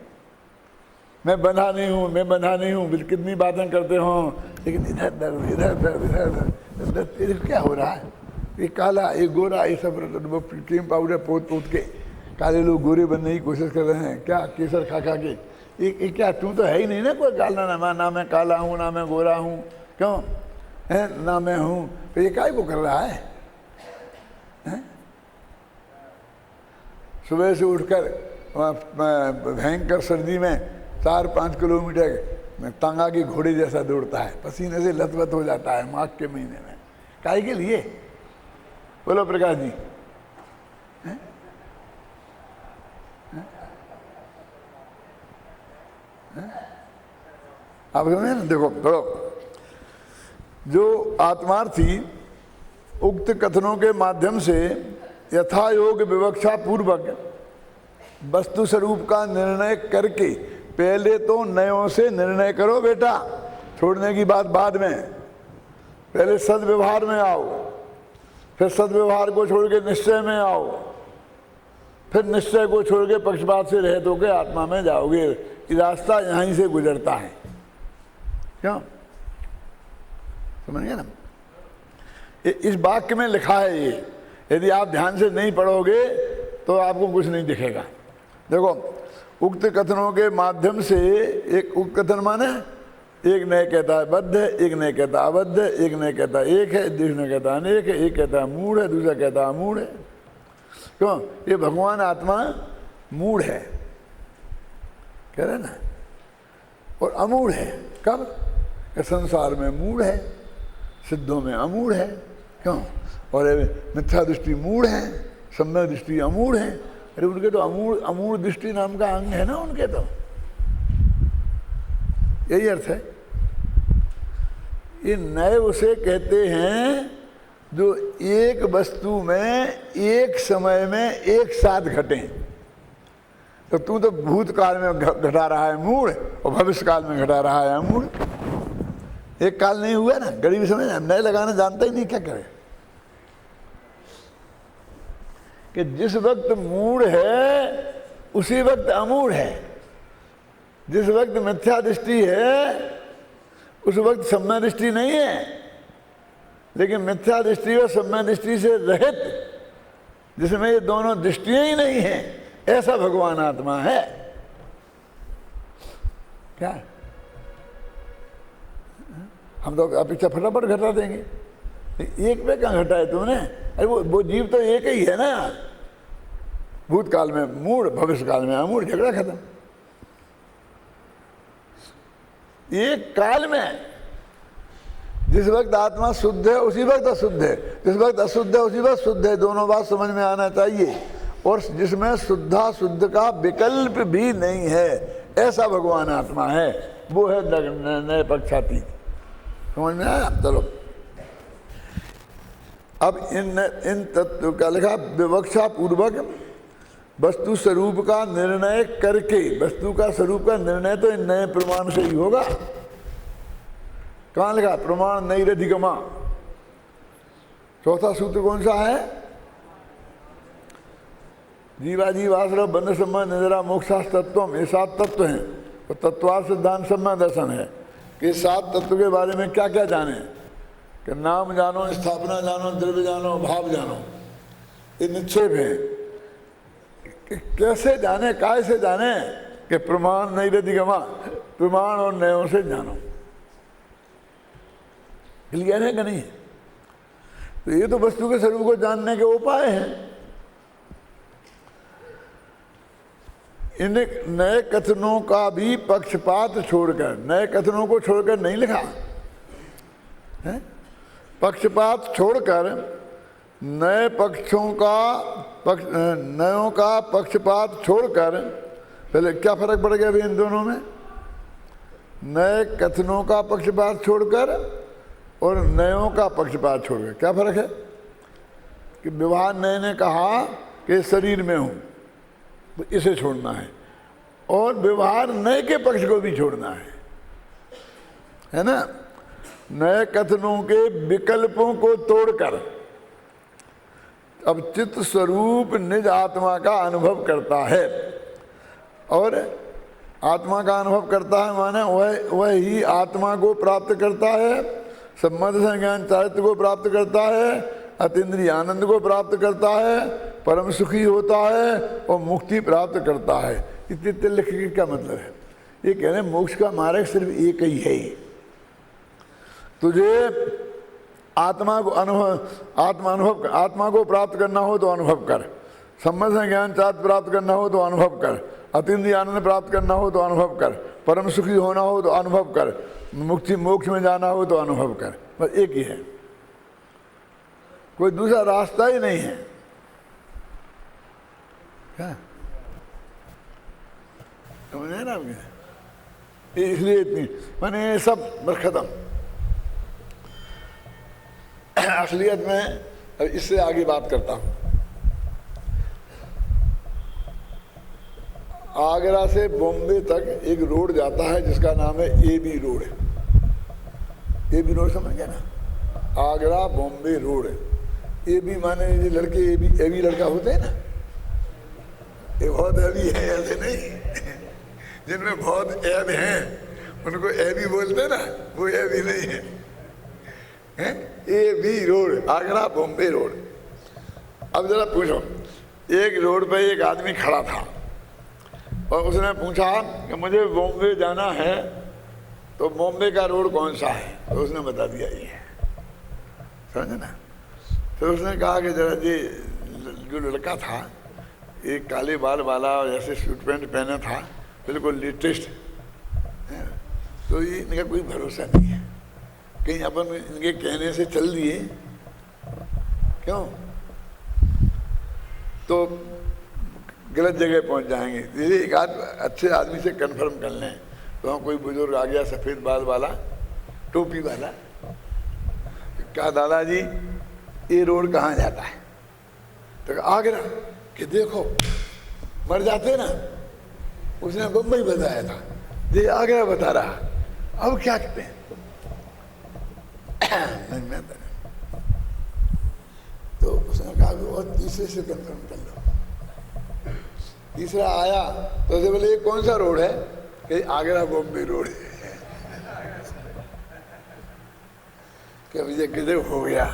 मैं बंधा नहीं हूं, मैं बंधा नहीं हूं, कितनी बातें करते हो, लेकिन इधर दर्द, इधर दर्द, इधर दर्द, इधर क्या हो रहा है? ये काला, ये गोरा, ये सब क्रीम पाउडर पोत पोत के काले लोग गोरे बनने की कोशिश कर रहे हैं। क्या केसर खा खा के? ये क्या, तू तो है ही नहीं ना कोई काला, ना मैं काला हूँ, ना मैं गोरा हूँ, क्यों है ना मैं हूँ, तो ये काय को कर रहा है? सुबह से उठकर भयंकर सर्दी में 4-5 किलोमीटर तांगा की घोड़े जैसा दौड़ता है, पसीने से लथपथ हो जाता है माघ के महीने में। काहे के लिए? बोलो प्रकाश जी। आप समझे ना? देखो थोड़ा, जो आत्मार्थी उक्त कथनों के माध्यम से यथा योग विवक्षा पूर्वक वस्तु स्वरूप का निर्णय करके, पहले तो नयों से निर्णय करो बेटा, छोड़ने की बात बाद में। पहले सद्व्यवहार में आओ, फिर सद्व्यवहार को छोड़ के निश्चय में आओ, फिर निश्चय को छोड़ के पक्षपात से रहित होकर आत्मा में जाओगे। ये रास्ता यहीं से गुजरता है। क्यों? समझ गए ना? इस वाक्य में लिखा है ये, यदि आप ध्यान से नहीं पढ़ोगे तो आपको कुछ नहीं दिखेगा। देखो, उक्त कथनों के माध्यम से, एक उक्त कथन माने एक नए कहता है बद्ध है, एक नए कहता है अबद्ध है, एक नए कहता है एक है, दूसरे कहता है अनेक है, एक कहता है मूढ़ है, दूसरा कहता है अमूढ़ है। क्यों? ये भगवान आत्मा मूढ़ है, कह रहे ना, और अमूढ़ है। कब? संसार में मूढ़ है, सिद्धों में अमूढ़ है। क्यों? और मिथ्या दृष्टि मूढ़ है, सम्यक दृष्टि अमूढ़ है। अरे उनके तो अमूढ़ दृष्टि नाम का अंग है ना उनके, तो यही अर्थ है। ये नए उसे कहते हैं जो एक वस्तु में एक समय में एक साथ घटे। तो तू तो भूतकाल में घटा रहा है मूढ़, और भविष्य काल में घटा रहा है अमूढ़। एक काल नहीं हुआ ना, गरीबी समझ, नए लगाना जानता ही नहीं, क्या करे? कि जिस वक्त मूढ़ है उसी वक्त अमूढ़ है, जिस वक्त मिथ्या दृष्टि है उस वक्त सम्यक दृष्टि नहीं है। लेकिन मिथ्या दृष्टि और सम्यक दृष्टि से रहित, जिसमें ये दोनों दृष्टियां ही नहीं है, ऐसा भगवान आत्मा है। क्या? हम तो अपेक्षा फटाफट घटा देंगे। एक पे कहाँ घटा है तुमने? अरे वो जीव तो एक ही है ना। भूतकाल में मूढ़, भविष्य काल में अमूढ़, झगड़ा खत्म। एक काल में जिस वक्त आत्मा शुद्ध है उसी वक्त अशुद्ध है, जिस वक्त अशुद्ध है उसी वक्त शुद्ध है। दोनों बात समझ में आना चाहिए। और जिसमें शुद्धा शुद्ध का विकल्प भी नहीं है, ऐसा भगवान आत्मा है। वो है नए पक्षातीत। समझ में आया? चलो, अब इन तत्व का लिखा विवक्षा पूर्वक वस्तु स्वरूप का निर्णय करके। वस्तु का स्वरूप का निर्णय तो इन नए प्रमाण से ही होगा। कहाँ लिखा? प्रमाण नैरधिगमा। चौथा सूत्र कौन सा है? जीवाजीव आश्रय बंध संबंध निद्रा मोक्षास तत्वम, ये 7 तत्व हैं। तो तत्वार्थ सिद्धांत सम्यक दर्शन है कि 7 तत्व के बारे में क्या क्या जाने, कि नाम जानो, स्थापना जानो, द्रव्य जानो, भाव जानो। ये निक्षेप है कि कैसे जाने, काय से जाने, कि प्रमाण नैरधिगमा, प्रमाण और नयों से जानो। क्लियर है कि नहीं? तो ये तो वस्तु के स्वरूप को जानने के उपाय हैं। इन नए कथनों का भी पक्षपात छोड़कर, नए कथनों को छोड़कर नहीं लिखा है, पक्षपात छोड़कर नए पक्षों का नयों का पक्षपात छोड़कर। पहले क्या फर्क पड़ गया अभी इन दोनों में? नए कथनों का पक्षपात छोड़कर और नयों का पक्षपात छोड़कर क्या फर्क है? कि विवाह नए ने कहा कि शरीर में हूं, तो इसे छोड़ना है। और व्यवहार नए के पक्ष को भी छोड़ना है ना। नए कथनों के विकल्पों को तोड़कर अब चित्त स्वरूप निज आत्मा का अनुभव करता है। और आत्मा का अनुभव करता है माने वह ही आत्मा को प्राप्त करता है, सम्मत संज्ञान चारित्र को प्राप्त करता है, अतीन्द्रिय आनंद को प्राप्त करता है, परम सुखी होता है और मुक्ति प्राप्त करता है। इतने लिख के क्या मतलब है? ये कह रहे हैं मोक्ष का मार्ग सिर्फ एक ही है। तुझे आत्मा को प्राप्त करना हो तो अनुभव कर, सम्मत संज्ञान चारित्र प्राप्त करना हो तो अनुभव कर, अतीन्द्रिय आनंद प्राप्त करना हो तो अनुभव कर, परम सुखी होना हो तो अनुभव कर, मुक्ति मोक्ष में जाना हो तो अनुभव कर। बस एक ही है, कोई दूसरा रास्ता ही नहीं है। क्या समझे ना आपके? इसलिए इतनी मैंने सब बस खत्म। असलियत में इससे आगे बात करता हूं। आगरा से बॉम्बे तक एक रोड जाता है जिसका नाम है एबी रोड। एबी रोड समझ गया ना? आगरा बॉम्बे रोड। एबी माने ये लड़के एबी लड़का होते हैं ना, ये बहुत एबी है, ऐसे नहीं जिनमें बहुत ऐब हैं उनको एबी बोलते हैं ना, वो एबी नहीं है। AB road, Agra Bombay road. अब जरा पूछो, एक रोड पे एक आदमी खड़ा था और उसने पूछा कि मुझे बॉम्बे जाना है तो बॉम्बे का रोड कौन सा है? तो उसने बता दिया ये, समझे ना? फिर उसने कहा कि जरा जी, जो लड़का था एक काले बाल वाला ऐसे सूट पैंट पहना था, बिल्कुल लेटेस्ट, तो ये इनका कोई भरोसा नहीं है, कहीं अपन इनके कहने से चल दिए क्यों तो गलत जगह पहुंच जाएंगे। यदि एक अच्छे आदमी से कन्फर्म कर लें तो हम कोई बुजुर्ग आ गया सफ़ेद बाल वाला, टोपी वाला, कहा दादाजी ये रोड कहाँ जाता है? तो आगरा। कि देखो मर जाते ना, उसने बम्बई बताया था, ये आगरा बता रहा, अब क्या कहते हैं? तो उसने कहा और तीसरे से कंफर्म कर लो। तीसरा आया तो उसे बोले ये कौन सा रोड है? कि आगरा बॉम्बे रोड है। कि मुझे किधर हो गया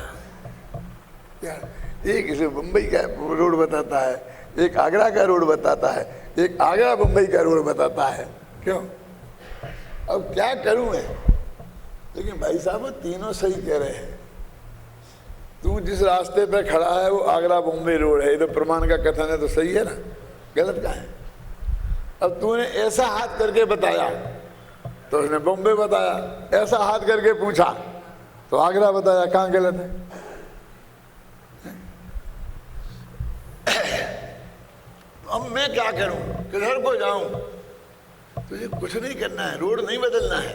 यार, एक इसे मुंबई का रोड बताता है, एक आगरा का रोड बताता है, एक आगरा मुंबई का रोड बताता है। क्यों? अब क्या करूं मैं? लेकिन भाई साहब तीनों सही कह रहे हैं। तू जिस रास्ते पे खड़ा है वो आगरा बॉम्बे रोड है, ये तो प्रमाण का कथन है, तो सही है ना, गलत कहाँ है? अब तूने ऐसा हाथ करके बताया तो उसने बॉम्बे बताया, ऐसा हाथ करके पूछा तो आगरा बताया, कहाँ गलत है? अब मैं क्या करूं, किधर को जाऊं? तुझे कुछ नहीं करना है, रोड नहीं बदलना है।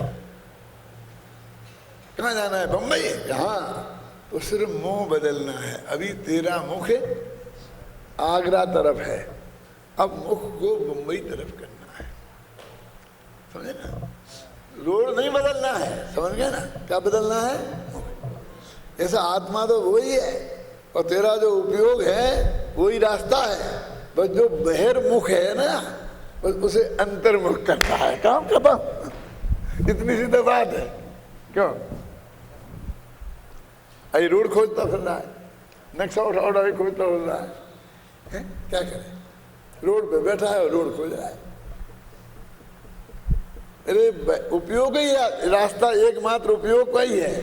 कहाँ जाना है? बम्बई? हाँ, तो सिर्फ मुंह बदलना है। अभी तेरा मुख आगरा तरफ है, अब मुख को मुंबई तरफ करना है, समझे ना? रोड नहीं बदलना है, समझ गया ना? क्या बदलना है? मुख। ऐसा आत्मा तो वही है और तेरा जो उपयोग है वही रास्ता है। बस जो बहिर्मुख है ना, बस उसे अंतर्मुख करता है, काम खत्म। इतनी सी तो बात है। क्यों? अरे रोड खोजता फिर रहा है, नक्शा उठा खोजता फिर रहा है, क्या करे? रोड पे बैठा है और रोड खोज रहा है। अरे उपयोग ही रास्ता एकमात्र उपयोग का ही है।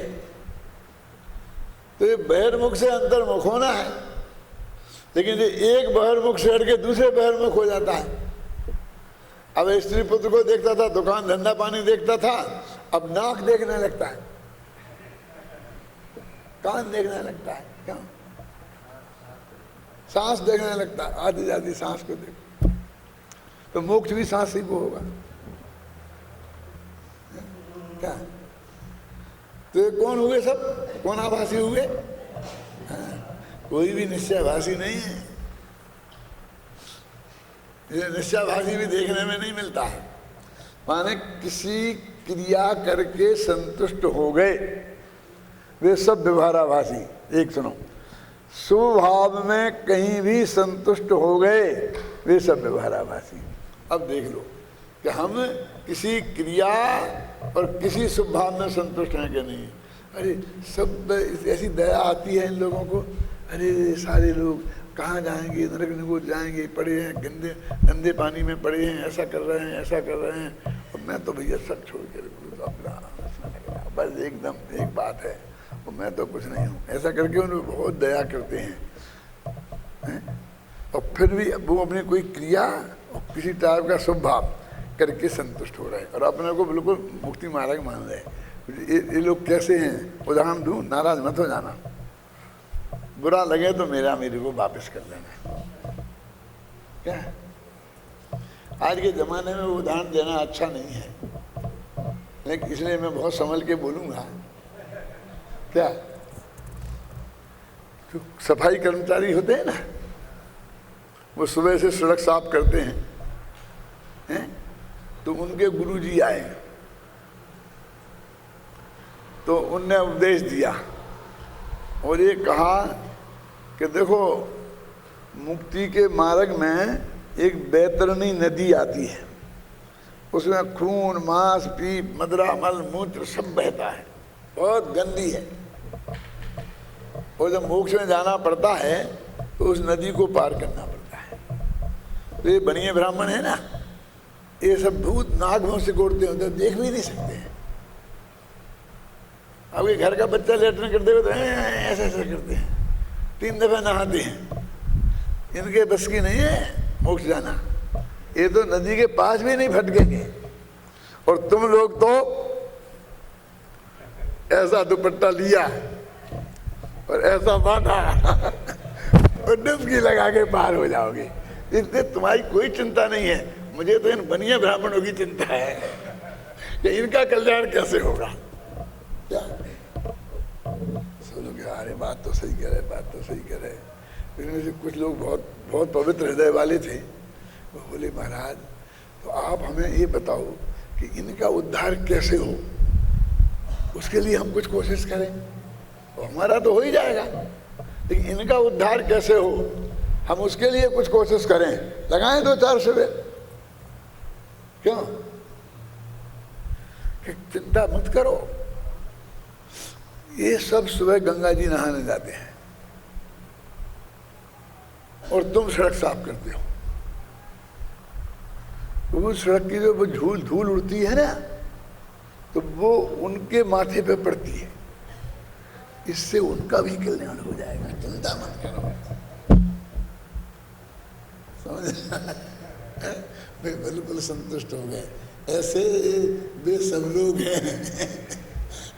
तो ये बहिर्मुख से अंतर्मुख होना है, लेकिन ये एक बहिर्मुख से हट के दूसरे बहिर्मुख हो जाता है। अब स्त्री पुत्र को देखता था, दुकान धंधा पानी देखता था, अब नाक देखने लगता है, कान देखने लगता है, क्यों? सांस देखने लगता है, आधी आधी सांस को देख। तो मोक्ष भी सांस ही को होगा क्या? तो ये कौन हुए? सब कौन आभासी हुए? कोई भी निश्चयभाषी नहीं है। ये निश्चयभाषी भी देखने में नहीं मिलता है। माने किसी क्रिया करके संतुष्ट हो गए वे सब व्यवहाराभासी। एक सुनो, शुभ भाव में कहीं भी संतुष्ट हो गए वे सब व्यवहाराभासी। अब देख लो कि हम किसी क्रिया और किसी शुभ भाव में संतुष्ट हैं कि नहीं। अरे सब ऐसी दया आती है इन लोगों को, अरे सारे लोग कहाँ जाएंगे, नरक निगोद जाएंगे, पड़े हैं गंदे गंदे पानी में पड़े हैं, ऐसा कर रहे हैं ऐसा कर रहे हैं, और मैं तो भैया सब छोड़ के अपना बस एकदम एक बात है, और मैं तो कुछ नहीं हूँ, ऐसा करके उन्हें बहुत दया करते हैं। और फिर भी वो अपनी कोई क्रिया और किसी टाइप का शुभ भाव करके संतुष्ट हो रहे हैं और अपने को बिल्कुल मुक्ति मार्ग मान रहे हैं। ये लोग कैसे हैं, उदाहरण दूँ, नाराज मत हो जाना, बुरा लगे तो मेरे को वापस कर देना। क्या आज के ज़माने में वो उदाहरण देना अच्छा नहीं है, लेकिन इसलिए मैं बहुत संभल के बोलूँगा। क्या जो सफाई कर्मचारी होते हैं ना, वो सुबह से सड़क साफ करते हैं, तो उनके गुरुजी आए तो उनने उपदेश दिया और ये कहा कि देखो मुक्ति के मार्ग में एक बैतरणी नदी आती है, उसमें खून मांस पीप मदरा मल मूत्र सब बहता है, बहुत गंदी है, और जब मोक्ष में जाना पड़ता है तो उस नदी को पार करना पड़ता है। तो ये बनिए ब्राह्मण है ना, ये सब भूत नाग मुंह से कोड़ते होते, देख भी नहीं सकते हैं। अब ये घर का बच्चा लेटने करते हुए तो ऐसा ऐसा करते हैं, 3 दफे नहाते हैं, इनके बस की नहीं है मोक्ष जाना। ये तो नदी के पास भी नहीं भटकेंगे, और तुम लोग तो ऐसा दुपट्टा लिया और ऐसा बांधा और डुबकी लगा के पार हो जाओगे। इससे तुम्हारी कोई चिंता नहीं है, मुझे तो इन बनिया ब्राह्मणों की चिंता है कि इनका कल्याण कैसे होगा। क्या सब लोग अरे बात तो सही कह रहे, बात तो सही कह रहे। इनमें से कुछ लोग बहुत बहुत पवित्र हृदय वाले थे, वो बोले महाराज तो आप हमें ये बताओ कि इनका उद्धार कैसे हो, उसके लिए हम कुछ कोशिश करें। और हमारा तो हो ही जाएगा, लेकिन इनका उद्धार कैसे हो, हम उसके लिए कुछ कोशिश करें, लगाएं 2-4 शिविर। क्यों? कि चिंता मत करो, ये सब सुबह गंगा जी नहाने जाते हैं और तुम सड़क साफ करते हो, तो वो सड़क की जो वो धूल उड़ती है ना, तो वो उनके माथे पे पड़ती है, इससे उनका भी कल्याण हो जाएगा, चिंता मत करो। समझ? वे बिल्कुल संतुष्ट हो गए। ऐसे वे सब लोग हैं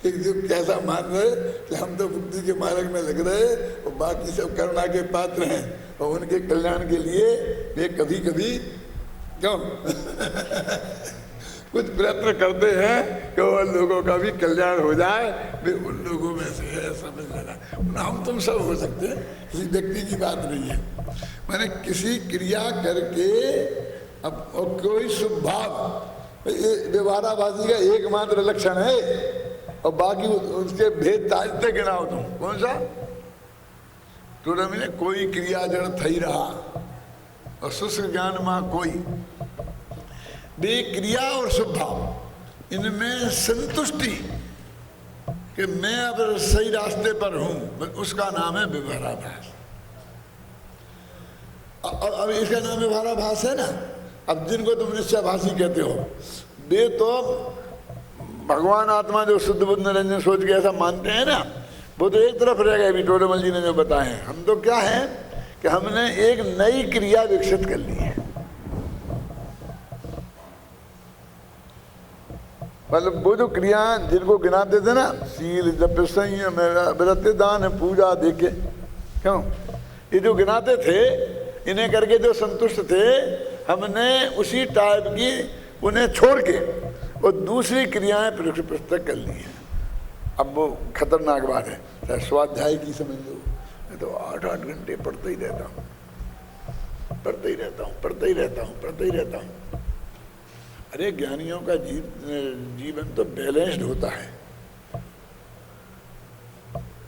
कि जो कैसा मान रहे कि हम तो मुक्ति के मार्ग में लग रहे और बाकी सब करुणा के पात्र हैं, और उनके कल्याण के लिए वे कभी कभी क्यों कुछ प्रयत्न करते हैं कि उन लोगों का भी कल्याण हो जाए। वे उन लोगों में से है, समझ लेना। हम तुम सब हो सकते हैं, किसी व्यक्ति की बात नहीं है। मैंने किसी क्रिया करके अब और कोई शुभ भाव, व्यवहाराभासी का एकमात्र लक्षण है, और बाकी उसके भेद ताजते गिनाओ तुम। कौन सा? तो मैंने कोई क्रिया जड़ थई रहा और शुष्क ज्ञान मां कोई, वे क्रिया और शुभ भाव इनमें संतुष्टि कि मैं अब सही रास्ते पर हूं, उसका नाम है व्यवहाराभास। अब इसका नाम व्यवहाराभास है ना। अब जिनको तुम निश्चयभाषी कहते हो, वे तो भगवान आत्मा जो शुद्ध बुद्ध निरंजन सोच के ऐसा मानते हैं ना, वो तो एक तरफ रह गए। अभी टोडरमल जी ने जो बताए हैं, हम तो क्या है कि हमने एक नई क्रिया विकसित कर ली है। मतलब वो जो क्रिया जिनको गिनाते थे ना, सील जप संयम व्रत दान पूजा देखे, क्यों ये जो गिनाते थे, इन्हें करके जो संतुष्ट थे, हमने उसी टाइप की उन्हें छोड़ के और दूसरी क्रियाएं पृथक कर ली हैं। अब वो खतरनाक बात है, चाहे स्वाध्याय की समझ लो, मैं तो 8-8 घंटे पढ़ते ही रहता हूँ। पढ़ते ही रहता हूँ, पढ़ते ही रहता हूँ, पढ़ते ही रहता हूँ। अरे ज्ञानियों का जीवन तो बैलेंस्ड होता है,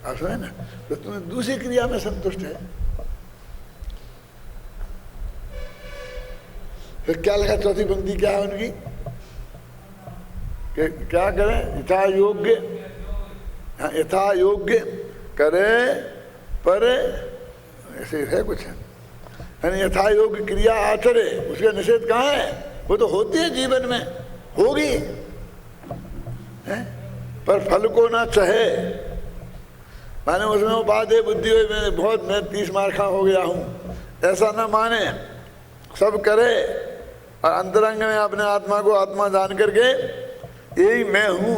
आप समझे ना। तो तुम्हें दूसरी क्रिया में संतुष्ट है। फिर क्या लगा चौथी पंक्ति क्या है उनकी, कि क्या करें, यथा योग्य, हाँ यथा योग्य करे पर ऐसे है कुछ, यानी यथा योग्य क्रिया आचरे, उसका निषेध कहाँ है, वो तो होती है जीवन में, होगी है? पर फल को ना चाहे, माने उसमें वो बात है बुद्धि हुई मैं 30 मार खा हो गया हूँ, ऐसा ना माने, सब करे और अंतरंग में अपने आत्मा को आत्मा जान करके यही मैं हूँ,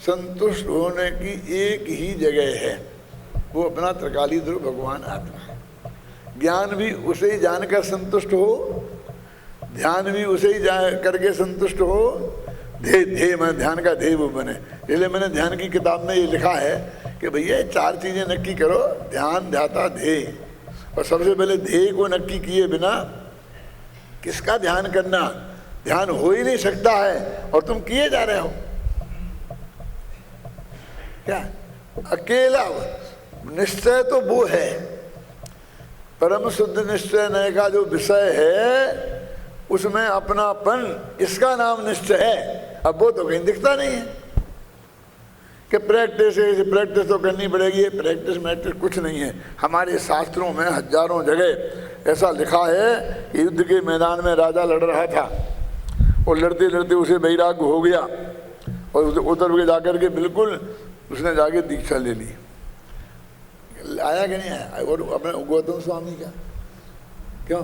संतुष्ट होने की एक ही जगह है, वो अपना त्रिकाली ध्रुव भगवान आत्मा है। ज्ञान भी उसे ही जानकर संतुष्ट हो, ध्यान भी उसे ही करके संतुष्ट हो, ध्येय मैं ध्यान का ध्येय वो बने। इसलिए मैंने ध्यान की किताब में ये लिखा है कि भैया 4 चीजें नक्की करो, ध्यान, ध्याता, ध्येय। और सबसे पहले ध्येय को नक्की किए बिना किसका ध्यान करना, ध्यान हो ही नहीं सकता है, और तुम किए जा रहे हो क्या। अकेला निश्चय तो वो है, परम शुद्ध निश्चय नय का जो विषय है उसमें अपनापन, इसका नाम निश्चय है। अब वो तो कहीं दिखता नहीं है कि प्रैक्टिस है, प्रैक्टिस तो करनी पड़ेगी, प्रैक्टिस मैक्टिस कुछ नहीं है। हमारे शास्त्रों में हजारों जगह ऐसा लिखा है कि युद्ध के मैदान में राजा लड़ रहा था और लड़ते लड़ते उसे वैराग्य हो गया और उधर के जाकर के बिल्कुल उसने जाके दीक्षा ले ली। आया कि नहीं आया, और अपने गौतम स्वामी का क्यों,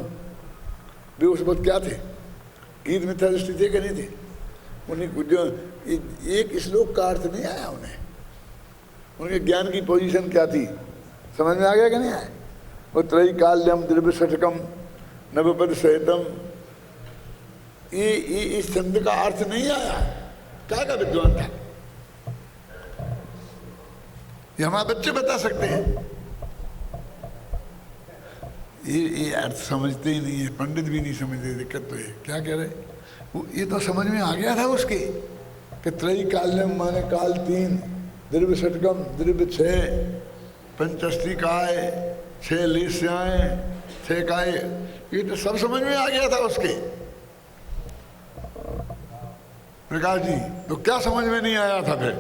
वे उस वक्त क्या थे, गीत मिथ्या दृष्टि थे कि नहीं थे, उन्हें जो एक श्लोक का अर्थ नहीं आया उन्हें, उनके ज्ञान की पोजीशन क्या थी समझ में आ गया कि नहीं आया। वो त्रयी काल्यम द्रव्य षटकम नवपद सहितम, ये इस छंद का अर्थ नहीं आया, क्या का विद्वान था, ये हमारे बच्चे बता सकते हैं। ये अर्थ समझते ही नहीं है, पंडित भी नहीं समझते, दिक्कत तो है। क्या कह रहे, वो ये तो समझ में आ गया था उसके कि त्रयी काल्यम माने काल 3, द्रव्य षटकम द्रव्य 6, पंचस्त्रिकाय 6 लेस्याएं 6 काय, ये तो सब समझ में आ गया था उसके। प्रकाश जी तो क्या समझ में नहीं आया था फिर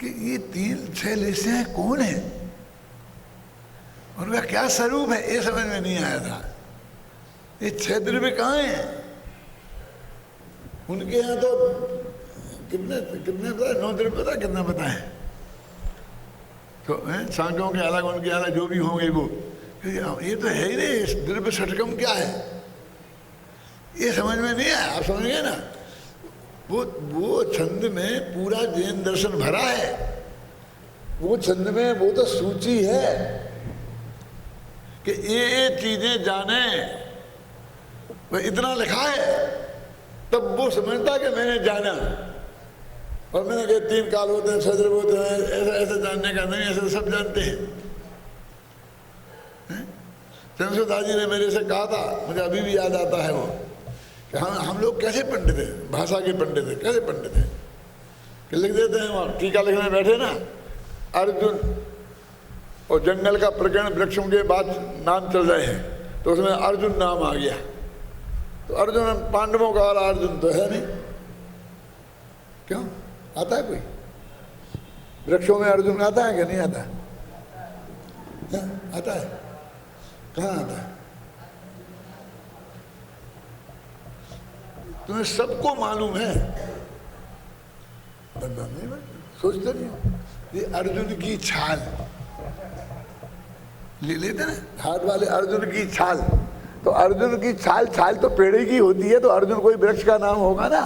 कि ये 3-6 लेस्याएं कौन है, उनका क्या स्वरूप है, ये समझ में नहीं आया था। ये 6 द्रव्य कहाँ हैं, उनके यहाँ तो कितने पता है, 9 द्रव्य पता है, कितना पता है, तो सांख्यों के अलग उनके अलग जो भी होंगे वो, ये तो है ही नहीं, द्रव्य षटकम क्या है ये समझ में नहीं आया। आप समझ गए ना, वो छंद में पूरा जैन दर्शन भरा है, वो छंद में वो तो सूची है कि ये चीजें जाने, वो इतना लिखा है, तब वो समझता कि मैंने जाना। और मैंने कहा 3 काल होते हैं, 6 द्रव्य होते हैं, ऐसा ऐसा जानने का नहीं, ऐसा सब जानते हैं। चंद्रशेखर जी ने मेरे से कहा था, मुझे अभी भी याद आता है वो, कि हम लोग कैसे पंडित हैं, भाषा के पंडित हैं, कैसे पंडित हैं कि लिख देते हैं वहाँ टीका लिखने बैठे ना, अर्जुन और जंगल का प्रकरण वृक्षों के बाद नाम चल रहे हैं, तो उसमें अर्जुन नाम आ गया, तो अर्जुन पांडवों का वाला अर्जुन तो है नहीं, क्यों आता है कोई, वृक्षों में अर्जुन आता है कि नहीं आता है? आता है, कहाँ आता है? तुम्हें सबको मालूम है, बंदा नहीं सोचते नहीं। ये अर्जुन की छाल ले लेते ना हाथ वाले, अर्जुन की छाल, तो अर्जुन की छाल तो पेड़ की होती है, तो अर्जुन कोई वृक्ष का नाम होगा ना।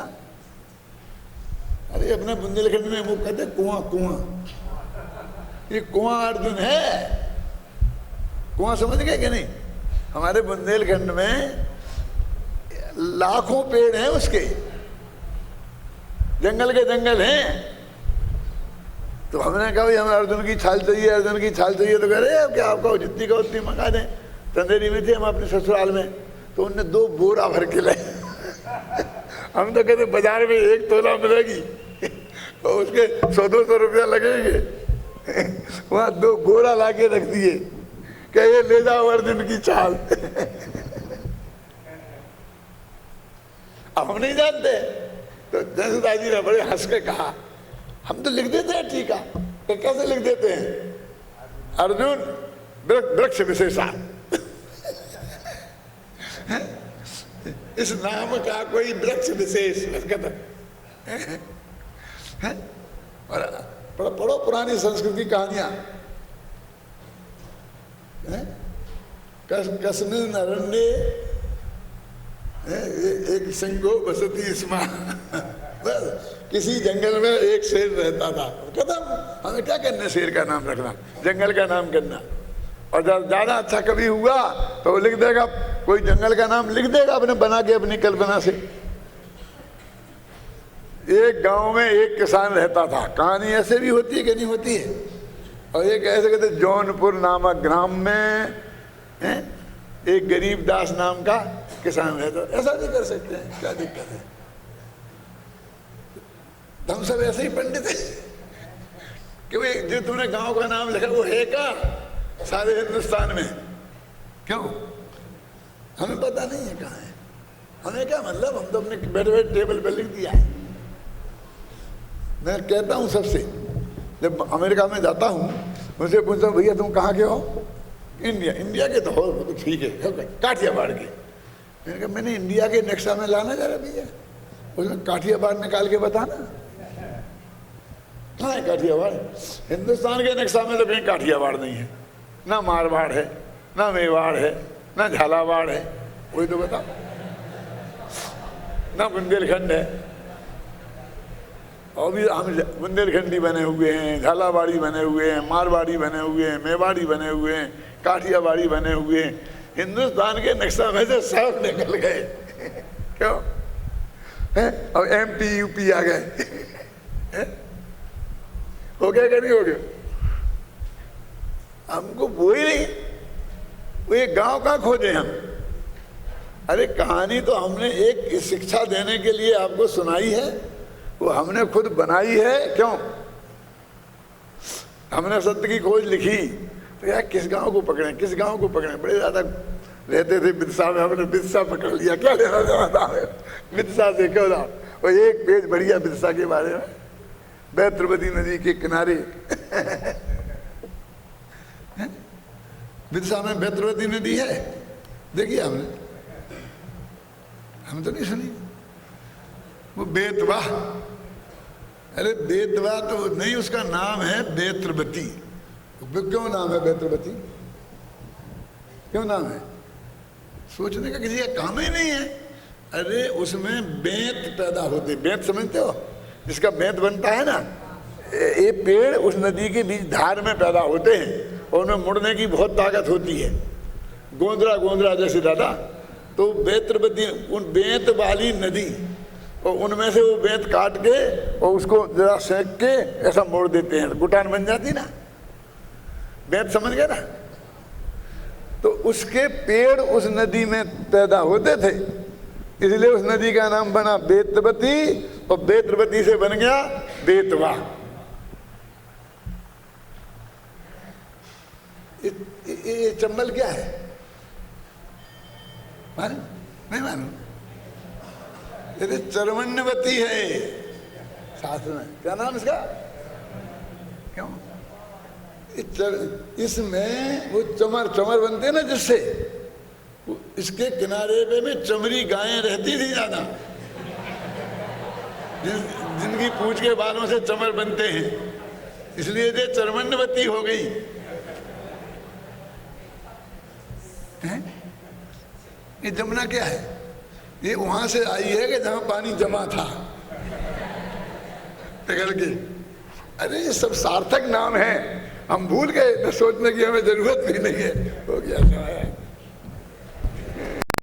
अरे अपने बुंदेलखंड में वो कहते कुआं, ये कुआं अर्जुन है, कुआं समझ गए कि नहीं। हमारे बुंदेलखंड में लाखों पेड़ हैं उसके, जंगल के जंगल हैं, तो हमने कहा भाई हमें अर्जुन की छाल चाहिए, अर्जुन की छाल चाहिए, तो कह रहे क्या आपको जितनी का उतनी मंगा दें। चंदेरी में थे हम अपने ससुराल में, तो उनने 2 बोरा भर के लाए। हम तो कहते बाजार में 1 तोला मिलेगी और उसके 100-200 रुपया लगेंगे। वहाँ 2 बोरा ला के रख दिए, कहे ले जाओ अर्जुन की चाल। अब हम नहीं जानते, तो जसदास जी ने बड़े हंस के कहा, हम तो लिख देते हैं टीका। तो कैसे लिख देते हैं? अर्जुन वृक्ष विशेषा। इस नाम का कोई वृक्ष विशेष और पढ़ो पुरानी संस्कृत की कहानियां। कस्मिन् अरण्ये एक सिंहो बसती इसमें, किसी जंगल में एक शेर रहता था। खत्म, हमें क्या करना शेर का नाम रखना, जंगल का नाम करना। और जब ज्यादा अच्छा कभी हुआ तो वो लिख देगा, कोई जंगल का नाम लिख देगा अपने बना के, अपनी कल्पना से। एक गांव में एक किसान रहता था। कहानी ऐसे भी होती है कि नहीं होती है? और एक ऐसे कहते जौनपुर नामक ग्राम में एक गरीब दास नाम का किसान रहता। ऐसा भी कर सकते हैं, क्या दिक्कत है? हम सब ऐसे ही पंडित हैं कि भाई जो तूने गांव का नाम लिखा वो है क्या सारे हिंदुस्तान में? क्यों? हमें पता नहीं है कहाँ है। हमें क्या मतलब, हम तो अपने बैठे बैठे टेबल पर लिख दिया है। मैं कहता हूँ सबसे, जब अमेरिका में जाता हूँ मुझसे पूछता हूँ भैया तुम कहाँ के हो? इंडिया। इंडिया के तो हो तो ठीक है, काठियावाड़ के। मैंने कहा मैंने इंडिया के नक्शा में लाना जरा भैया, उसमें काठियावाड़ निकाल के बताना। कहाँ है काठियावाड़? हिंदुस्तान के नक्शा में तो कहीं काठियावाड़ नहीं है, ना मारवाड़ है, ना मेवाड़ है, ना झालावाड़ है, कोई तो बताओ। ना बुंदेलखंड है, और भी हम बुंदेलखंडी बने हुए हैं, झालावाड़ी बने हुए हैं, मारवाड़ी बने हुए हैं, मेवाड़ी बने हुए हैं, काठियावाड़ी बने हुए हैं। हिंदुस्तान के नक्शा में से सब निकल गए। क्यों? अब MP UP आ गए। हो गया क्या नहीं हो गया? हमको वो ही नहीं, वो ये गांव कहाँ खोजे हम? अरे कहानी तो हमने एक शिक्षा देने के लिए आपको सुनाई है, वो हमने खुद बनाई है। क्यों? हमने सत्य की खोज लिखी तो यार किस गांव को पकड़े, किस गांव को पकड़े। बड़े ज्यादा रहते थे बिदसा में, हमने बिदसा पकड़ लिया। क्या लेना देना था बिदसा से? क्यों ना वो एक पेज बढ़िया बिदसा के बारे में, बैतरवती नदी के किनारे। बिदसा में बैतरवती नदी है, देखिए हमने, हम तो नहीं सुनी। वो बेतवा, अरे बेतवा तो नहीं, उसका नाम है बैतरवती। क्यों नाम है बैतरवती? क्यों नाम है? सोचने का किसी का काम ही नहीं है। अरे उसमें बेंत पैदा होते, बेंत समझते हो? जिसका बेंत बनता है ना, ये पेड़ उस नदी के बीच धार में पैदा होते हैं और उनमें मुड़ने की बहुत ताकत होती है, गोंदरा गोंदरा जैसे दादा। तो बैतरवती उन बेंत वाली नदी, और उनमें से वो बेंत काट के और उसको जरा सेक के ऐसा मोड़ देते हैं, गुटान बन जाती ना, बेंत समझ गए ना? तो उसके पेड़ उस नदी में पैदा होते थे, इसलिए उस नदी का नाम बना बेतवती, और बेतवती से बन गया बेतवा। ये चंबल क्या है? मालूम नहीं? मालूम? ये चरमण्यवती है शास्त्र में। क्या नाम इसका? क्यों? इसमें वो चमर चमर बनते हैं ना, जिससे इसके किनारे पे में चमरी गायें रहती थी ज्यादा, जिनकी पूंछ के बालों से चमर बनते हैं, इसलिए ये चरमण्यवती हो गई है। ये जमुना क्या है? ये वहां से आई है कि जहां पानी जमा था पिघल के। अरे ये सब सार्थक नाम है, हम भूल गए, तो सोचने की हमें जरूरत भी नहीं है। हो गया।